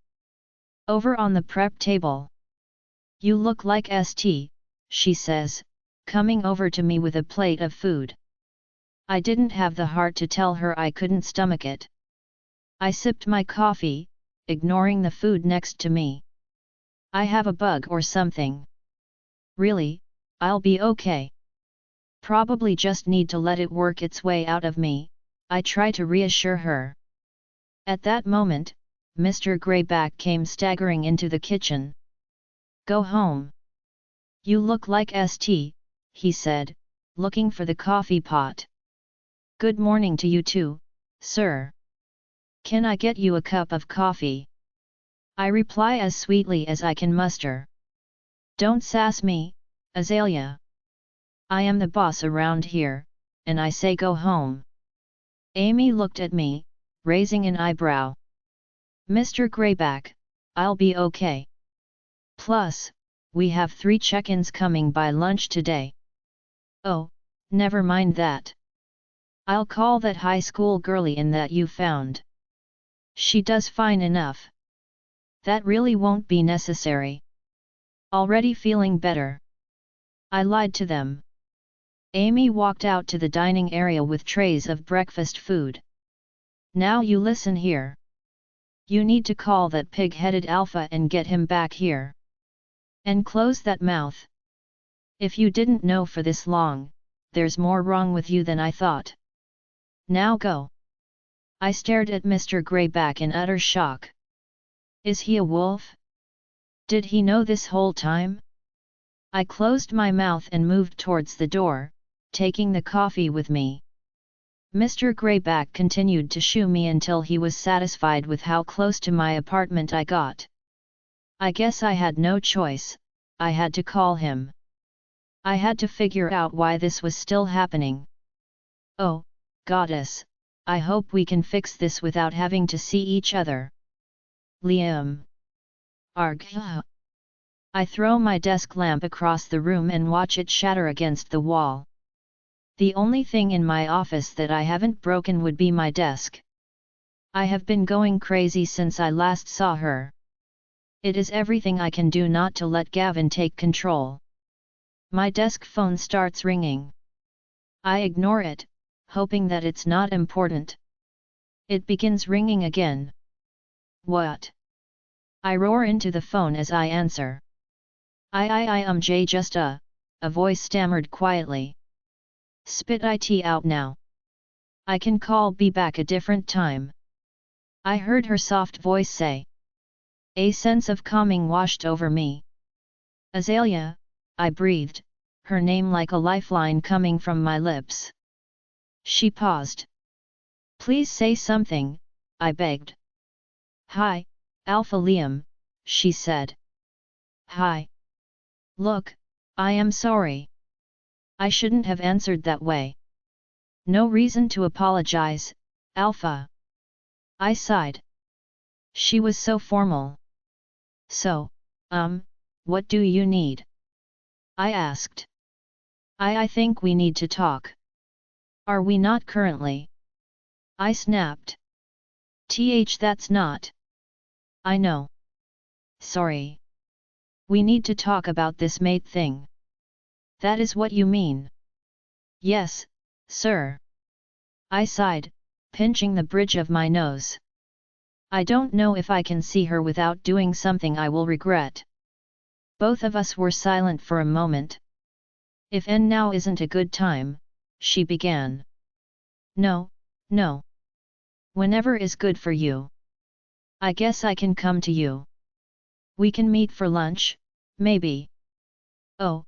Over on the prep table. You look like St, she says, coming over to me with a plate of food. I didn't have the heart to tell her I couldn't stomach it. I sipped my coffee, ignoring the food next to me. I have a bug or something. Really, I'll be okay. Probably just need to let it work its way out of me, I try to reassure her. At that moment, Mr. Greyback came staggering into the kitchen. Go home. You look like St, he said, looking for the coffee pot. Good morning to you too, sir. Can I get you a cup of coffee? I reply as sweetly as I can muster. Don't sass me, Aelia. I am the boss around here, and I say go home. Amy looked at me, raising an eyebrow. Mr. Greyback, I'll be okay. Plus, we have 3 check-ins coming by lunch today. Oh, never mind that. I'll call that high school girlie in that you found. She does fine enough. That really won't be necessary. Already feeling better. I lied to them. Amy walked out to the dining area with trays of breakfast food. Now you listen here. You need to call that pig-headed alpha and get him back here. And close that mouth. If you didn't know for this long, there's more wrong with you than I thought. Now go. I stared at Mr. Greyback in utter shock. Is he a wolf? Did he know this whole time? I closed my mouth and moved towards the door, taking the coffee with me. Mr. Greyback continued to shoo me until he was satisfied with how close to my apartment I got. I guess I had no choice, I had to call him. I had to figure out why this was still happening. Oh, goddess, I hope we can fix this without having to see each other. Liam. Arg. I throw my desk lamp across the room and watch it shatter against the wall. The only thing in my office that I haven't broken would be my desk. I have been going crazy since I last saw her. It is everything I can do not to let Gavin take control. My desk phone starts ringing. I ignore it, hoping that it's not important. It begins ringing again. What? I roar into the phone as I answer. Just a voice stammered quietly. Spit it out now. I can call B back a different time. I heard her soft voice say. A sense of calming washed over me. Aelia, I breathed, her name like a lifeline coming from my lips. She paused. Please say something, I begged. Hi, Alpha Liam, she said. Hi. Look, I am sorry. I shouldn't have answered that way. No reason to apologize, Alpha. I sighed. She was so formal. So, what do you need? I asked. I think we need to talk. Are we not currently? I snapped. That's not. I know. Sorry. We need to talk about this mate thing. That is what you mean? Yes, sir. I sighed, pinching the bridge of my nose. I don't know if I can see her without doing something I will regret. Both of us were silent for a moment. If now isn't a good time, she began. No. Whenever is good for you. I guess I can come to you. We can meet for lunch, maybe. Oh,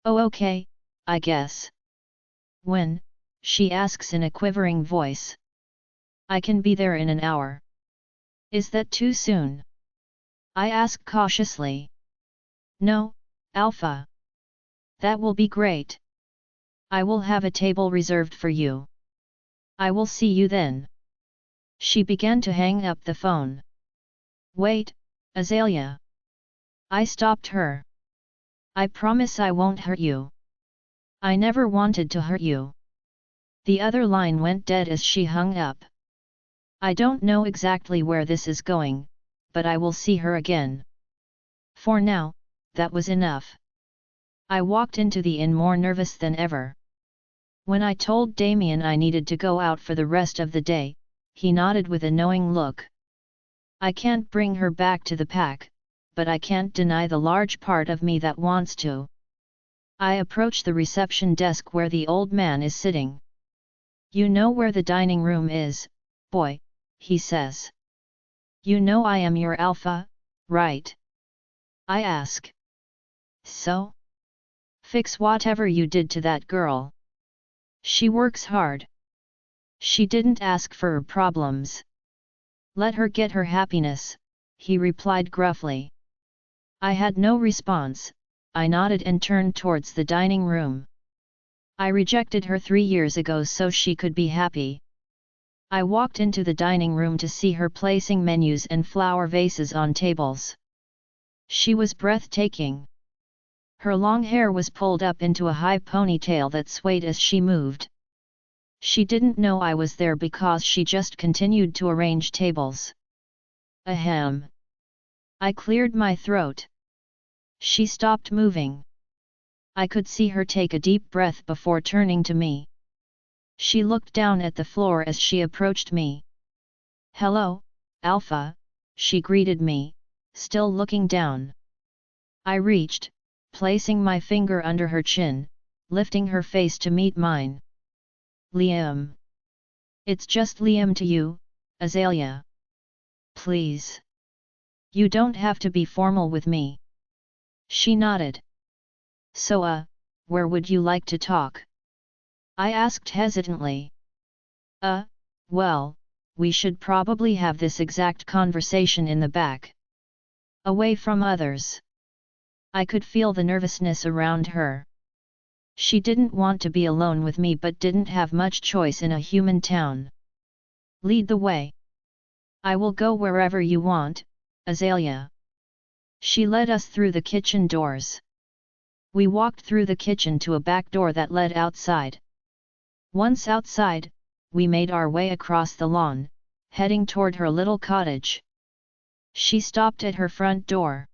okay, I guess. When? She asks in a quivering voice. I can be there in an hour. Is that too soon? I ask cautiously. No, Alpha. That will be great. I will have a table reserved for you. I will see you then. She began to hang up the phone. Wait, Aelia. I stopped her. I promise I won't hurt you. I never wanted to hurt you. The other line went dead as she hung up. I don't know exactly where this is going, but I will see her again. For now, that was enough. I walked into the inn more nervous than ever. When I told Damien I needed to go out for the rest of the day, he nodded with a knowing look. I can't bring her back to the pack, but I can't deny the large part of me that wants to. I approach the reception desk where the old man is sitting. You know where the dining room is, boy, he says. You know I am your alpha, right? I ask. So? Fix whatever you did to that girl. She works hard. She didn't ask for problems. Let her get her happiness, he replied gruffly. I had no response. I nodded and turned towards the dining room. I rejected her 3 years ago so she could be happy. I walked into the dining room to see her placing menus and flower vases on tables. She was breathtaking. Her long hair was pulled up into a high ponytail that swayed as she moved. She didn't know I was there because she just continued to arrange tables. Ahem. I cleared my throat. She stopped moving. I could see her take a deep breath before turning to me. She looked down at the floor as she approached me. Hello, Alpha, she greeted me, still looking down. I reached, placing my finger under her chin, lifting her face to meet mine. Liam. It's just Liam to you, Aelia. Please. You don't have to be formal with me. She nodded. So where would you like to talk? I asked hesitantly. Well, we should probably have this exact conversation in the back. Away from others. I could feel the nervousness around her. She didn't want to be alone with me but didn't have much choice in a human town. Lead the way. I will go wherever you want, Aelia. She led us through the kitchen doors. We walked through the kitchen to a back door that led outside. Once outside, we made our way across the lawn, heading toward her little cottage. She stopped at her front door.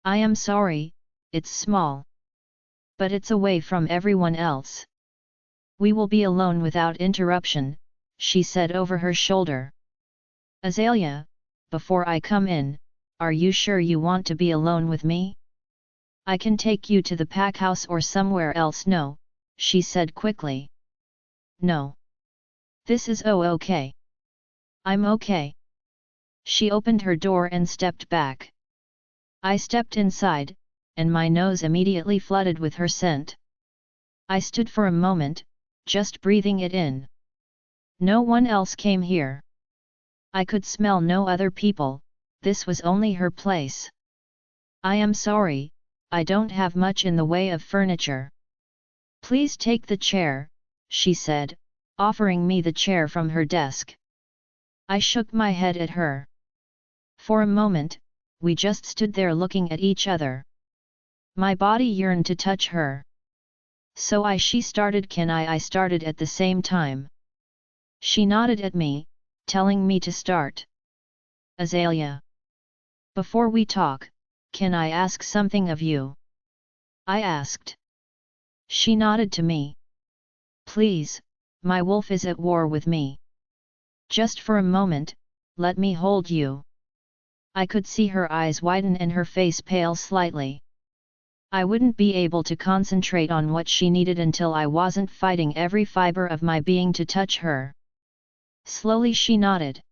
I am sorry, it's small. But it's away from everyone else. We will be alone without interruption, she said over her shoulder. Aelia, before I come in, are you sure you want to be alone with me? I can take you to the pack house or somewhere else. No, she said quickly. No. This is okay. I'm okay. She opened her door and stepped back. I stepped inside, and my nose immediately flooded with her scent. I stood for a moment, just breathing it in. No one else came here. I could smell no other people, this was only her place. I am sorry, I don't have much in the way of furniture. Please take the chair, she said, offering me the chair from her desk. I shook my head at her. For a moment, we just stood there looking at each other. My body yearned to touch her. So she started. I started at the same time. She nodded at me, telling me to start. Aelia. Before we talk, can I ask something of you? I asked. She nodded to me. Please, my wolf is at war with me. Just for a moment, let me hold you. I could see her eyes widen and her face pale slightly. I wouldn't be able to concentrate on what she needed until I wasn't fighting every fiber of my being to touch her. Slowly she nodded.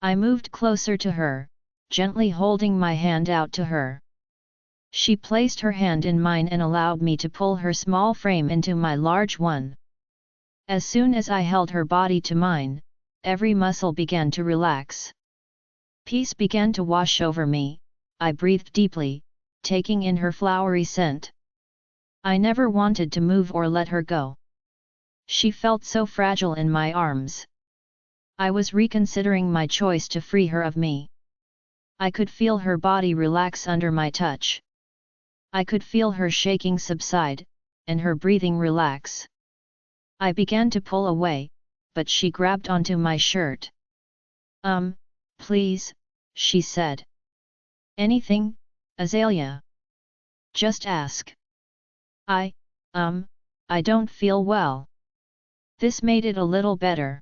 I moved closer to her, gently holding my hand out to her. She placed her hand in mine and allowed me to pull her small frame into my large one. As soon as I held her body to mine, every muscle began to relax. Peace began to wash over me. I breathed deeply, taking in her flowery scent. I never wanted to move or let her go. She felt so fragile in my arms. I was reconsidering my choice to free her of me. I could feel her body relax under my touch. I could feel her shaking subside, and her breathing relax. I began to pull away, but she grabbed onto my shirt. Please, she said. Anything, Aelia? Just ask. I don't feel well. This made it a little better.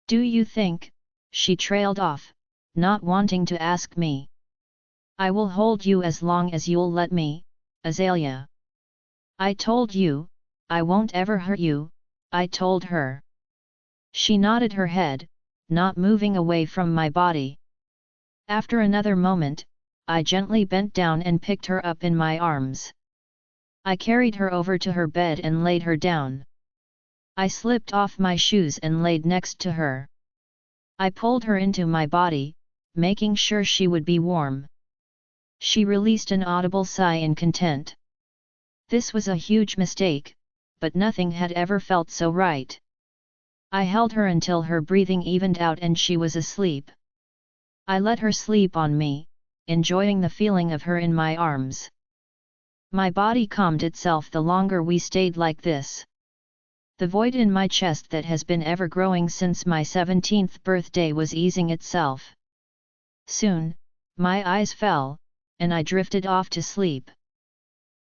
Do you think, she trailed off, not wanting to ask me. I will hold you as long as you'll let me, Aelia. I told you, I won't ever hurt you, I told her. She nodded her head, not moving away from my body. After another moment, I gently bent down and picked her up in my arms. I carried her over to her bed and laid her down. I slipped off my shoes and laid next to her. I pulled her into my body, making sure she would be warm. She released an audible sigh in content. This was a huge mistake, but nothing had ever felt so right. I held her until her breathing evened out and she was asleep. I let her sleep on me, enjoying the feeling of her in my arms. My body calmed itself the longer we stayed like this. The void in my chest that has been ever growing since my 17th birthday was easing itself. Soon, my eyes fell, and I drifted off to sleep.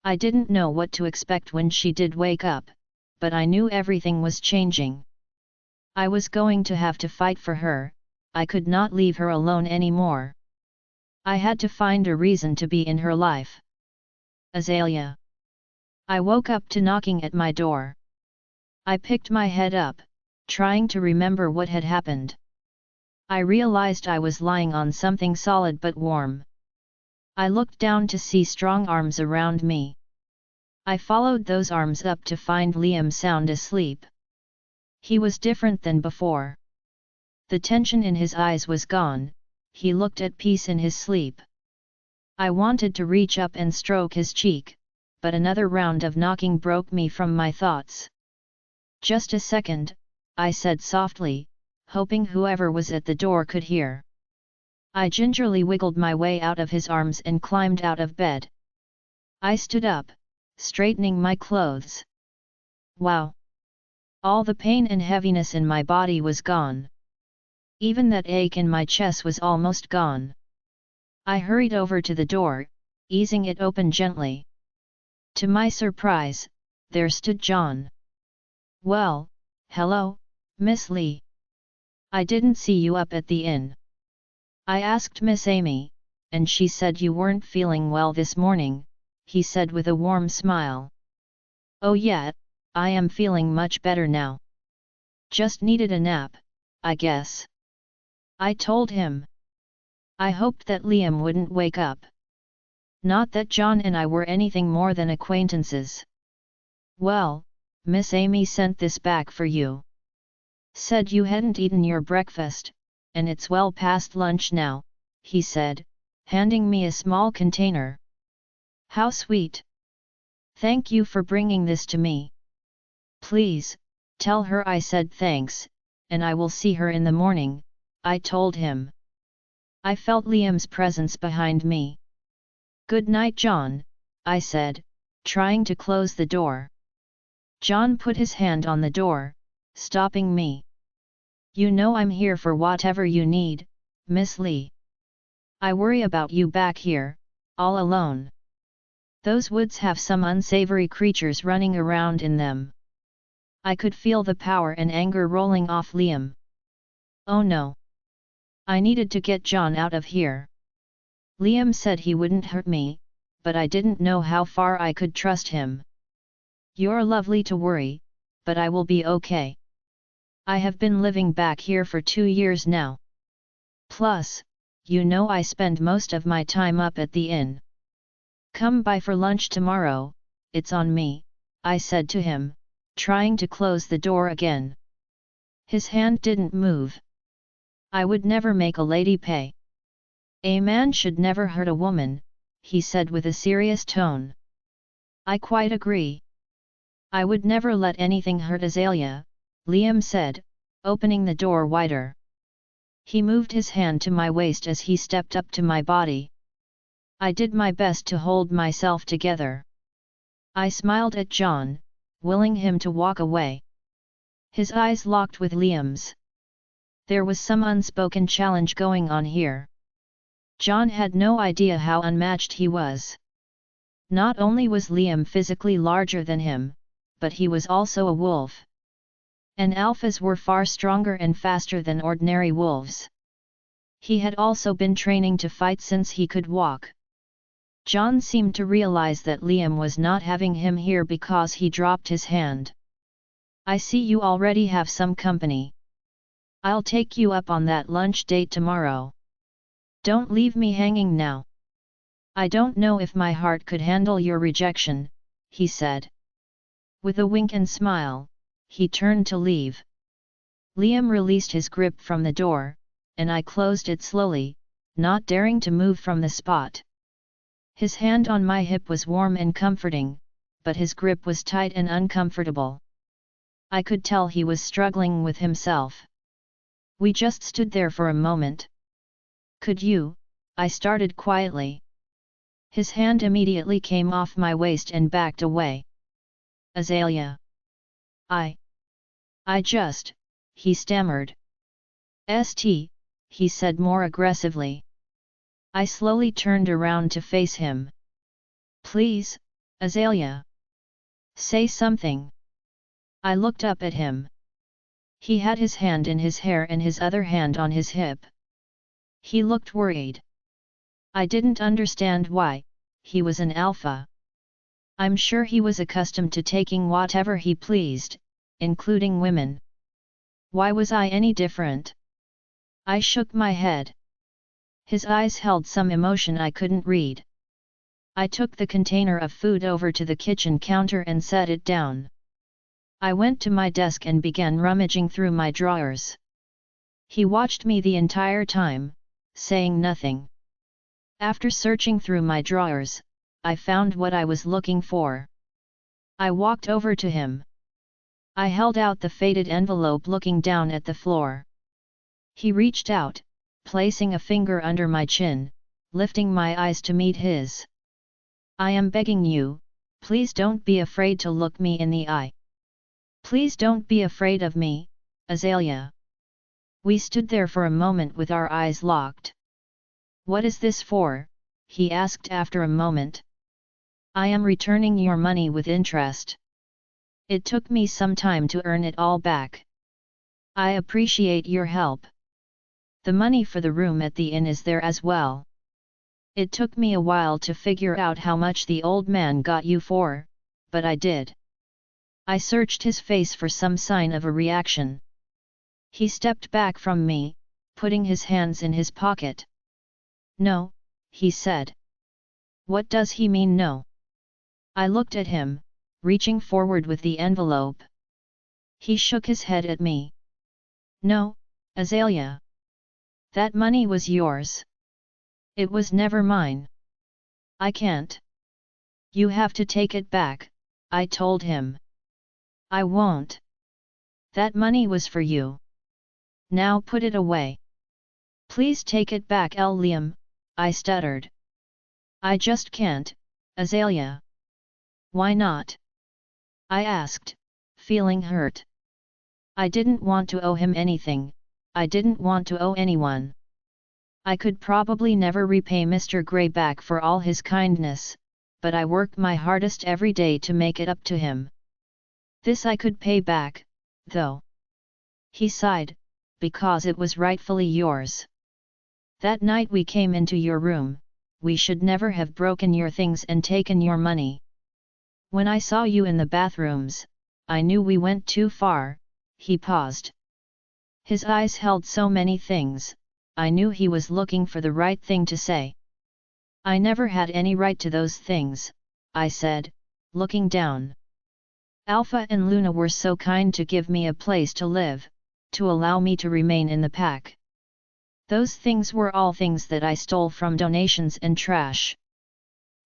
I didn't know what to expect when she did wake up, but I knew everything was changing. I was going to have to fight for her, I could not leave her alone anymore. I had to find a reason to be in her life. Aelia. I woke up to knocking at my door. I picked my head up, trying to remember what had happened. I realized I was lying on something solid but warm. I looked down to see strong arms around me. I followed those arms up to find Liam sound asleep. He was different than before. The tension in his eyes was gone, he looked at peace in his sleep. I wanted to reach up and stroke his cheek, but another round of knocking broke me from my thoughts. "Just a second," I said softly, hoping whoever was at the door could hear. I gingerly wiggled my way out of his arms and climbed out of bed. I stood up, straightening my clothes. Wow! All the pain and heaviness in my body was gone. Even that ache in my chest was almost gone. I hurried over to the door, easing it open gently. To my surprise, there stood John. "Well, hello, Miss Lee. I didn't see you up at the inn. I asked Miss Amy, and she said you weren't feeling well this morning," he said with a warm smile. "Oh yeah, I am feeling much better now. Just needed a nap, I guess," I told him. I hoped that Liam wouldn't wake up. Not that John and I were anything more than acquaintances. "Well, Miss Amy sent this back for you. Said you hadn't eaten your breakfast, and it's well past lunch now," he said, handing me a small container. "How sweet. Thank you for bringing this to me. Please, tell her I said thanks, and I will see her in the morning," I told him. I felt Liam's presence behind me. "Good night, John," I said, trying to close the door. John put his hand on the door, stopping me. "You know I'm here for whatever you need, Miss Lee. I worry about you back here, all alone. Those woods have some unsavory creatures running around in them." I could feel the power and anger rolling off Liam. Oh no! I needed to get John out of here. Liam said he wouldn't hurt me, but I didn't know how far I could trust him. "You're lovely to worry, but I will be okay. I have been living back here for 2 years now. Plus, you know I spend most of my time up at the inn. Come by for lunch tomorrow, it's on me," I said to him, trying to close the door again. His hand didn't move. "I would never make a lady pay. A man should never hurt a woman," he said with a serious tone. "I quite agree. I would never let anything hurt Aelia," Liam said, opening the door wider. He moved his hand to my waist as he stepped up to my body. I did my best to hold myself together. I smiled at John, willing him to walk away. His eyes locked with Liam's. There was some unspoken challenge going on here. John had no idea how unmatched he was. Not only was Liam physically larger than him, but he was also a wolf. And alphas were far stronger and faster than ordinary wolves. He had also been training to fight since he could walk. John seemed to realize that Liam was not having him here because he dropped his hand. "I see you already have some company. I'll take you up on that lunch date tomorrow. Don't leave me hanging now. I don't know if my heart could handle your rejection," he said. With a wink and smile, he turned to leave. Liam released his grip from the door, and I closed it slowly, not daring to move from the spot. His hand on my hip was warm and comforting, but his grip was tight and uncomfortable. I could tell he was struggling with himself. We just stood there for a moment. "Could you?" I started quietly. His hand immediately came off my waist and backed away. "Aelia. I just," he stammered. "St," he said more aggressively. I slowly turned around to face him. "Please, Aelia. Say something." I looked up at him. He had his hand in his hair and his other hand on his hip. He looked worried. I didn't understand why. He was an alpha. I'm sure he was accustomed to taking whatever he pleased, including women. Why was I any different? I shook my head. His eyes held some emotion I couldn't read. I took the container of food over to the kitchen counter and set it down. I went to my desk and began rummaging through my drawers. He watched me the entire time, saying nothing. After searching through my drawers, I found what I was looking for. I walked over to him. I held out the faded envelope looking down at the floor. He reached out, placing a finger under my chin, lifting my eyes to meet his. I am begging you, please don't be afraid to look me in the eye. Please don't be afraid of me, Aelia. We stood there for a moment with our eyes locked. What is this for? He asked after a moment. I am returning your money with interest. It took me some time to earn it all back. I appreciate your help. The money for the room at the inn is there as well. It took me a while to figure out how much the old man got you for, but I did. I searched his face for some sign of a reaction. He stepped back from me, putting his hands in his pocket. No, he said. What does he mean no? I looked at him, reaching forward with the envelope. He shook his head at me. No, Aelia. That money was yours. It was never mine. I can't. You have to take it back, I told him. I won't. That money was for you. Now put it away. Please take it back, Liam, I stuttered. I just can't, Aelia. Why not? I asked, feeling hurt. I didn't want to owe him anything, I didn't want to owe anyone. I could probably never repay Mr. Grey back for all his kindness, but I worked my hardest every day to make it up to him. This I could pay back, though. He sighed, because it was rightfully yours. That night we came into your room, we should never have broken your things and taken your money. When I saw you in the bathrooms, I knew we went too far. He paused. His eyes held so many things, I knew he was looking for the right thing to say. I never had any right to those things, I said, looking down. Alpha and Luna were so kind to give me a place to live, to allow me to remain in the pack. Those things were all things that I stole from donations and trash.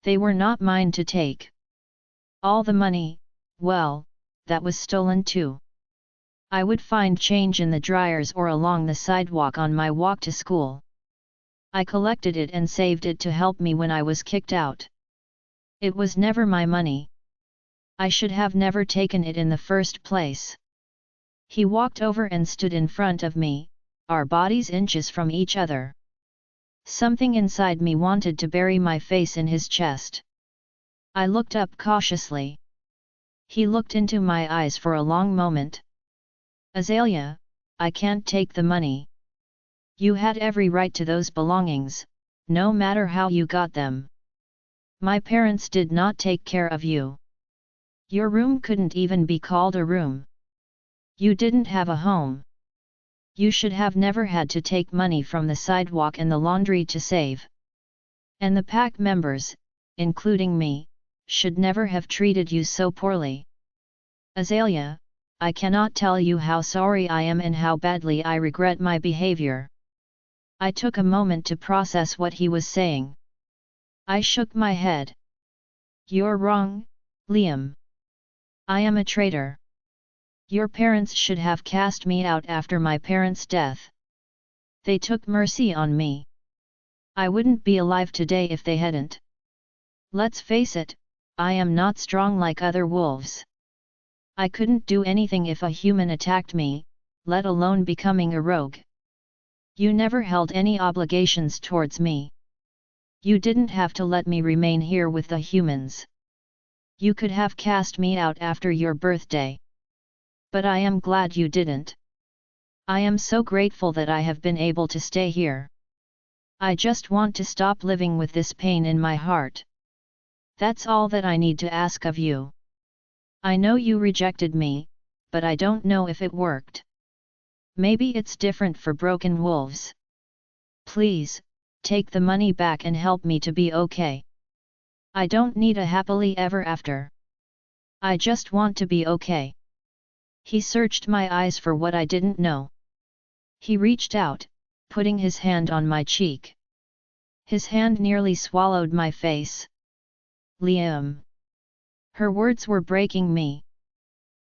They were not mine to take. All the money, well, that was stolen too. I would find change in the dryers or along the sidewalk on my walk to school. I collected it and saved it to help me when I was kicked out. It was never my money. I should have never taken it in the first place. He walked over and stood in front of me, our bodies inches from each other. Something inside me wanted to bury my face in his chest. I looked up cautiously. He looked into my eyes for a long moment. Aelia, I can't take the money. You had every right to those belongings, no matter how you got them. My parents did not take care of you. Your room couldn't even be called a room. You didn't have a home. You should have never had to take money from the sidewalk and the laundry to save. And the pack members, including me, should never have treated you so poorly. Aelia, I cannot tell you how sorry I am and how badly I regret my behavior. I took a moment to process what he was saying. I shook my head. You're wrong, Liam. I am a traitor. Your parents should have cast me out after my parents' death. They took mercy on me. I wouldn't be alive today if they hadn't. Let's face it, I am not strong like other wolves. I couldn't do anything if a human attacked me, let alone becoming a rogue. You never held any obligations towards me. You didn't have to let me remain here with the humans. You could have cast me out after your birthday. But I am glad you didn't. I am so grateful that I have been able to stay here. I just want to stop living with this pain in my heart. That's all that I need to ask of you. I know you rejected me, but I don't know if it worked. Maybe it's different for broken wolves. Please, take the money back and help me to be okay. I don't need a happily ever after. I just want to be okay. He searched my eyes for what I didn't know. He reached out, putting his hand on my cheek. His hand nearly swallowed my face. Liam. Her words were breaking me.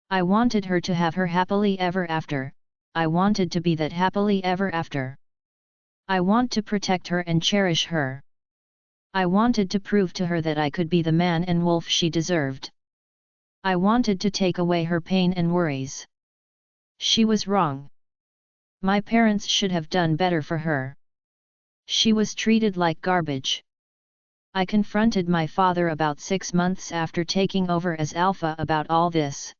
I wanted her to have her happily ever after, I wanted to be that happily ever after. I want to protect her and cherish her. I wanted to prove to her that I could be the man and wolf she deserved. I wanted to take away her pain and worries. She was wrong. My parents should have done better for her. She was treated like garbage. I confronted my father about 6 months after taking over as alpha about all this.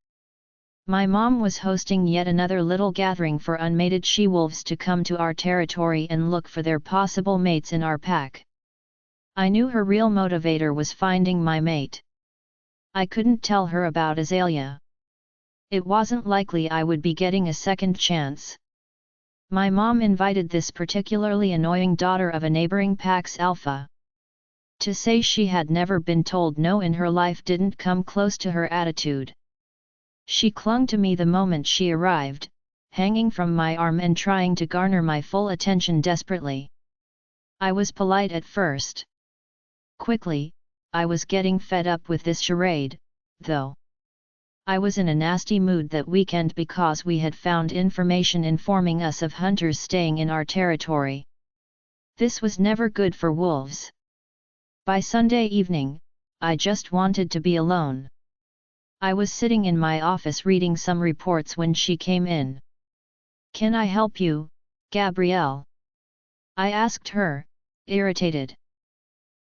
My mom was hosting yet another little gathering for unmated she-wolves to come to our territory and look for their possible mates in our pack. I knew her real motivator was finding my mate. I couldn't tell her about Aelia. It wasn't likely I would be getting a second chance. My mom invited this particularly annoying daughter of a neighboring pack's alpha. To say she had never been told no in her life didn't come close to her attitude. She clung to me the moment she arrived, hanging from my arm and trying to garner my full attention desperately. I was polite at first. Quickly, I was getting fed up with this charade, though. I was in a nasty mood that weekend because we had found information informing us of hunters staying in our territory. This was never good for wolves. By Sunday evening, I just wanted to be alone. I was sitting in my office reading some reports when she came in. "Can I help you, Gabrielle?" I asked her, irritated.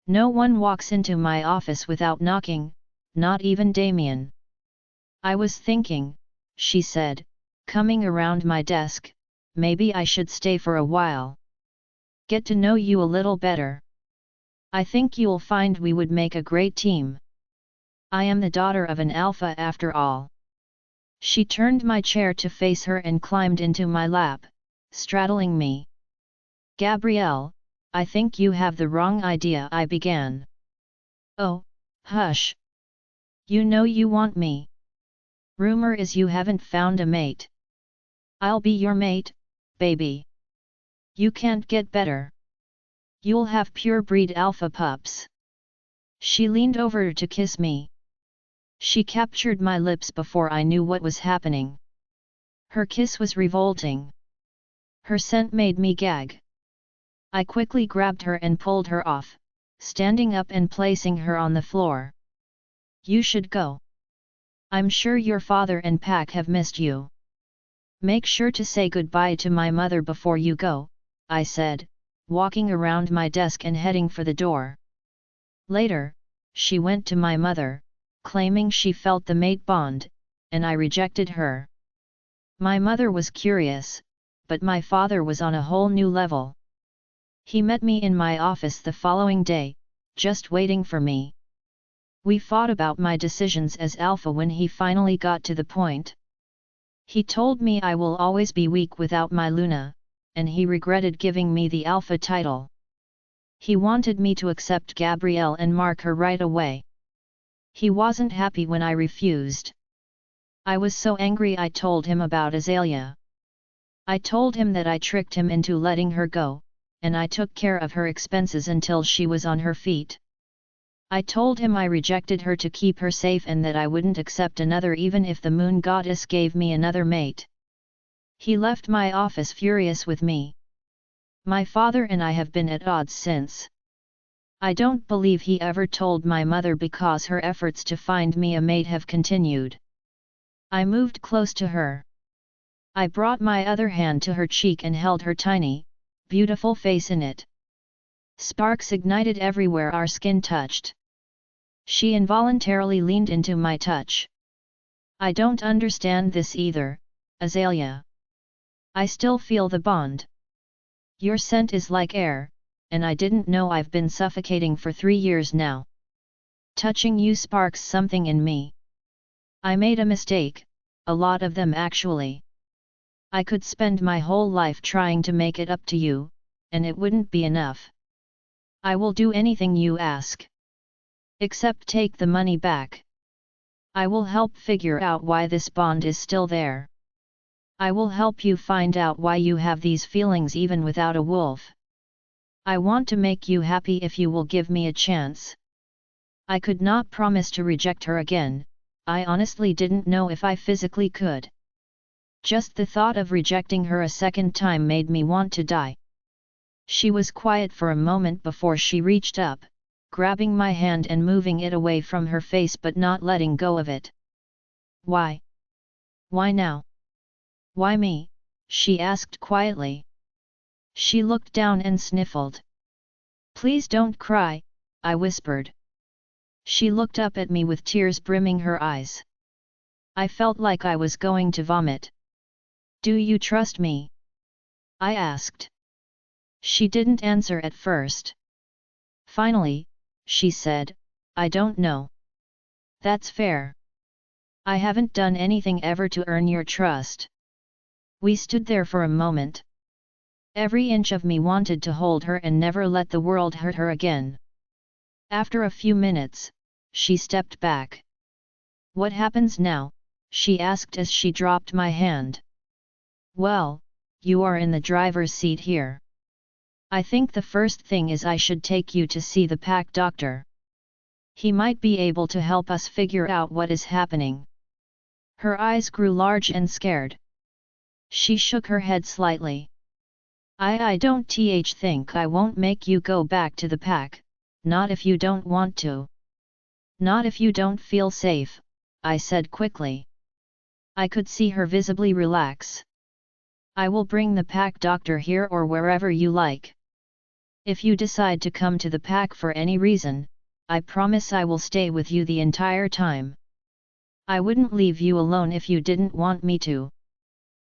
No one walks into my office without knocking, not even Damien. "I was thinking," she said, coming around my desk, "maybe I should stay for a while. Get to know you a little better. I think you'll find we would make a great team. I am the daughter of an alpha after all." She turned my chair to face her and climbed into my lap, straddling me. "Gabrielle, I think you have the wrong idea," I began. "Oh, hush. You know you want me. Rumor is you haven't found a mate. I'll be your mate, baby. You can't get better. You'll have pure-breed alpha pups." She leaned over to kiss me. She captured my lips before I knew what was happening. Her kiss was revolting. Her scent made me gag. I quickly grabbed her and pulled her off, standing up and placing her on the floor. "You should go. I'm sure your father and pack have missed you. Make sure to say goodbye to my mother before you go," I said, walking around my desk and heading for the door. Later, she went to my mother, claiming she felt the mate bond, and I rejected her. My mother was curious, but my father was on a whole new level. He met me in my office the following day, just waiting for me. We fought about my decisions as alpha when he finally got to the point. He told me I will always be weak without my Luna, and he regretted giving me the alpha title. He wanted me to accept Gabrielle and mark her right away. He wasn't happy when I refused. I was so angry I told him about Aelia. I told him that I tricked him into letting her go, and I took care of her expenses until she was on her feet. I told him I rejected her to keep her safe and that I wouldn't accept another even if the moon goddess gave me another mate. He left my office furious with me. My father and I have been at odds since. I don't believe he ever told my mother because her efforts to find me a mate have continued. I moved close to her. I brought my other hand to her cheek and held her tiny, beautiful face in it. Sparks ignited everywhere our skin touched. She involuntarily leaned into my touch. "I don't understand this either, Aelia. I still feel the bond. Your scent is like air, and I didn't know I've been suffocating for 3 years now. Touching you sparks something in me. I made a mistake, a lot of them actually. I could spend my whole life trying to make it up to you, and it wouldn't be enough. I will do anything you ask." Except take the money back. I will help figure out why this bond is still there. I will help you find out why you have these feelings even without a wolf. I want to make you happy if you will give me a chance. I could not promise to reject her again. I honestly didn't know if I physically could. Just the thought of rejecting her a second time made me want to die. She was quiet for a moment before she reached up, grabbing my hand and moving it away from her face but not letting go of it. Why? Why now? Why me? She asked quietly. She looked down and sniffled. Please don't cry, I whispered. She looked up at me with tears brimming her eyes. I felt like I was going to vomit. Do you trust me? I asked. She didn't answer at first. Finally, she said, I don't know. That's fair. I haven't done anything ever to earn your trust. We stood there for a moment. Every inch of me wanted to hold her and never let the world hurt her again. After a few minutes, she stepped back. What happens now? She asked as she dropped my hand. Well, you are in the driver's seat here. I think the first thing is I should take you to see the pack doctor. He might be able to help us figure out what is happening. Her eyes grew large and scared. She shook her head slightly. I don't think I won't make you go back to the pack, not if you don't want to. Not if you don't feel safe, I said quickly. I could see her visibly relax. I will bring the pack doctor here or wherever you like. If you decide to come to the pack for any reason, I promise I will stay with you the entire time. I wouldn't leave you alone if you didn't want me to.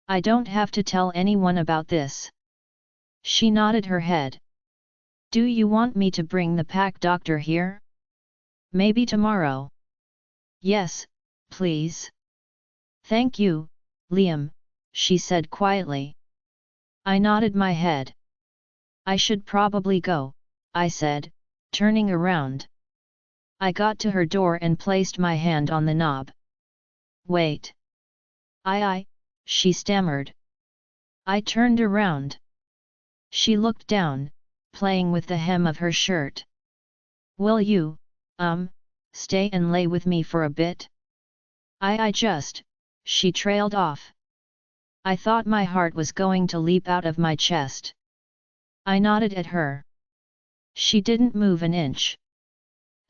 I don't have to tell anyone about this. She nodded her head. Do you want me to bring the pack doctor here? Maybe tomorrow. Yes, please. Thank you, Liam, she said quietly. I nodded my head. I should probably go, I said, turning around. I got to her door and placed my hand on the knob. Wait. She stammered. I turned around. She looked down, playing with the hem of her shirt. Will you, stay and lay with me for a bit? She trailed off. I thought my heart was going to leap out of my chest. I nodded at her. She didn't move an inch.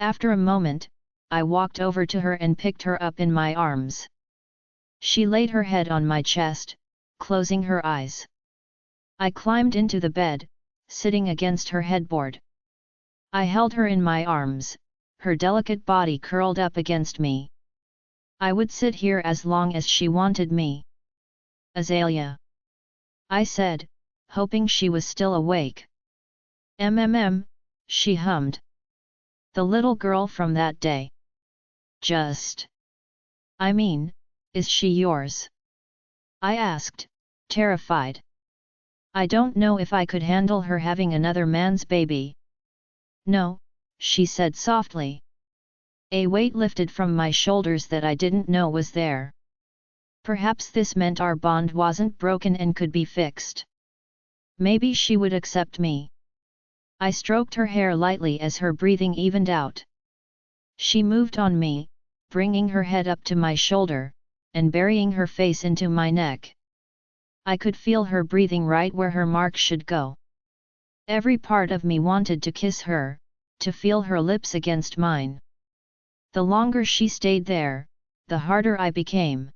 After a moment, I walked over to her and picked her up in my arms. She laid her head on my chest, closing her eyes. I climbed into the bed, sitting against her headboard. I held her in my arms, her delicate body curled up against me. I would sit here as long as she wanted me. Aelia, I said, hoping she was still awake. She hummed. The little girl from that day. Is she yours? I asked, terrified. I don't know if I could handle her having another man's baby. No, she said softly. A weight lifted from my shoulders that I didn't know was there. Perhaps this meant our bond wasn't broken and could be fixed. Maybe she would accept me. I stroked her hair lightly as her breathing evened out. She moved on me, bringing her head up to my shoulder, and burying her face into my neck. I could feel her breathing right where her mark should go. Every part of me wanted to kiss her, to feel her lips against mine. The longer she stayed there, the harder I became.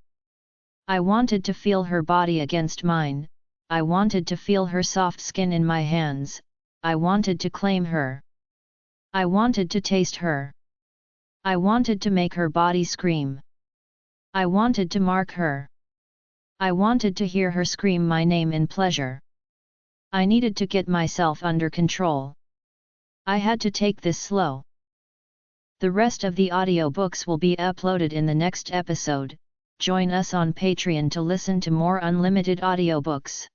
I wanted to feel her body against mine, I wanted to feel her soft skin in my hands, I wanted to claim her. I wanted to taste her. I wanted to make her body scream. I wanted to mark her. I wanted to hear her scream my name in pleasure. I needed to get myself under control. I had to take this slow. The rest of the audiobooks will be uploaded in the next episode. Join us on Patreon to listen to more unlimited audiobooks.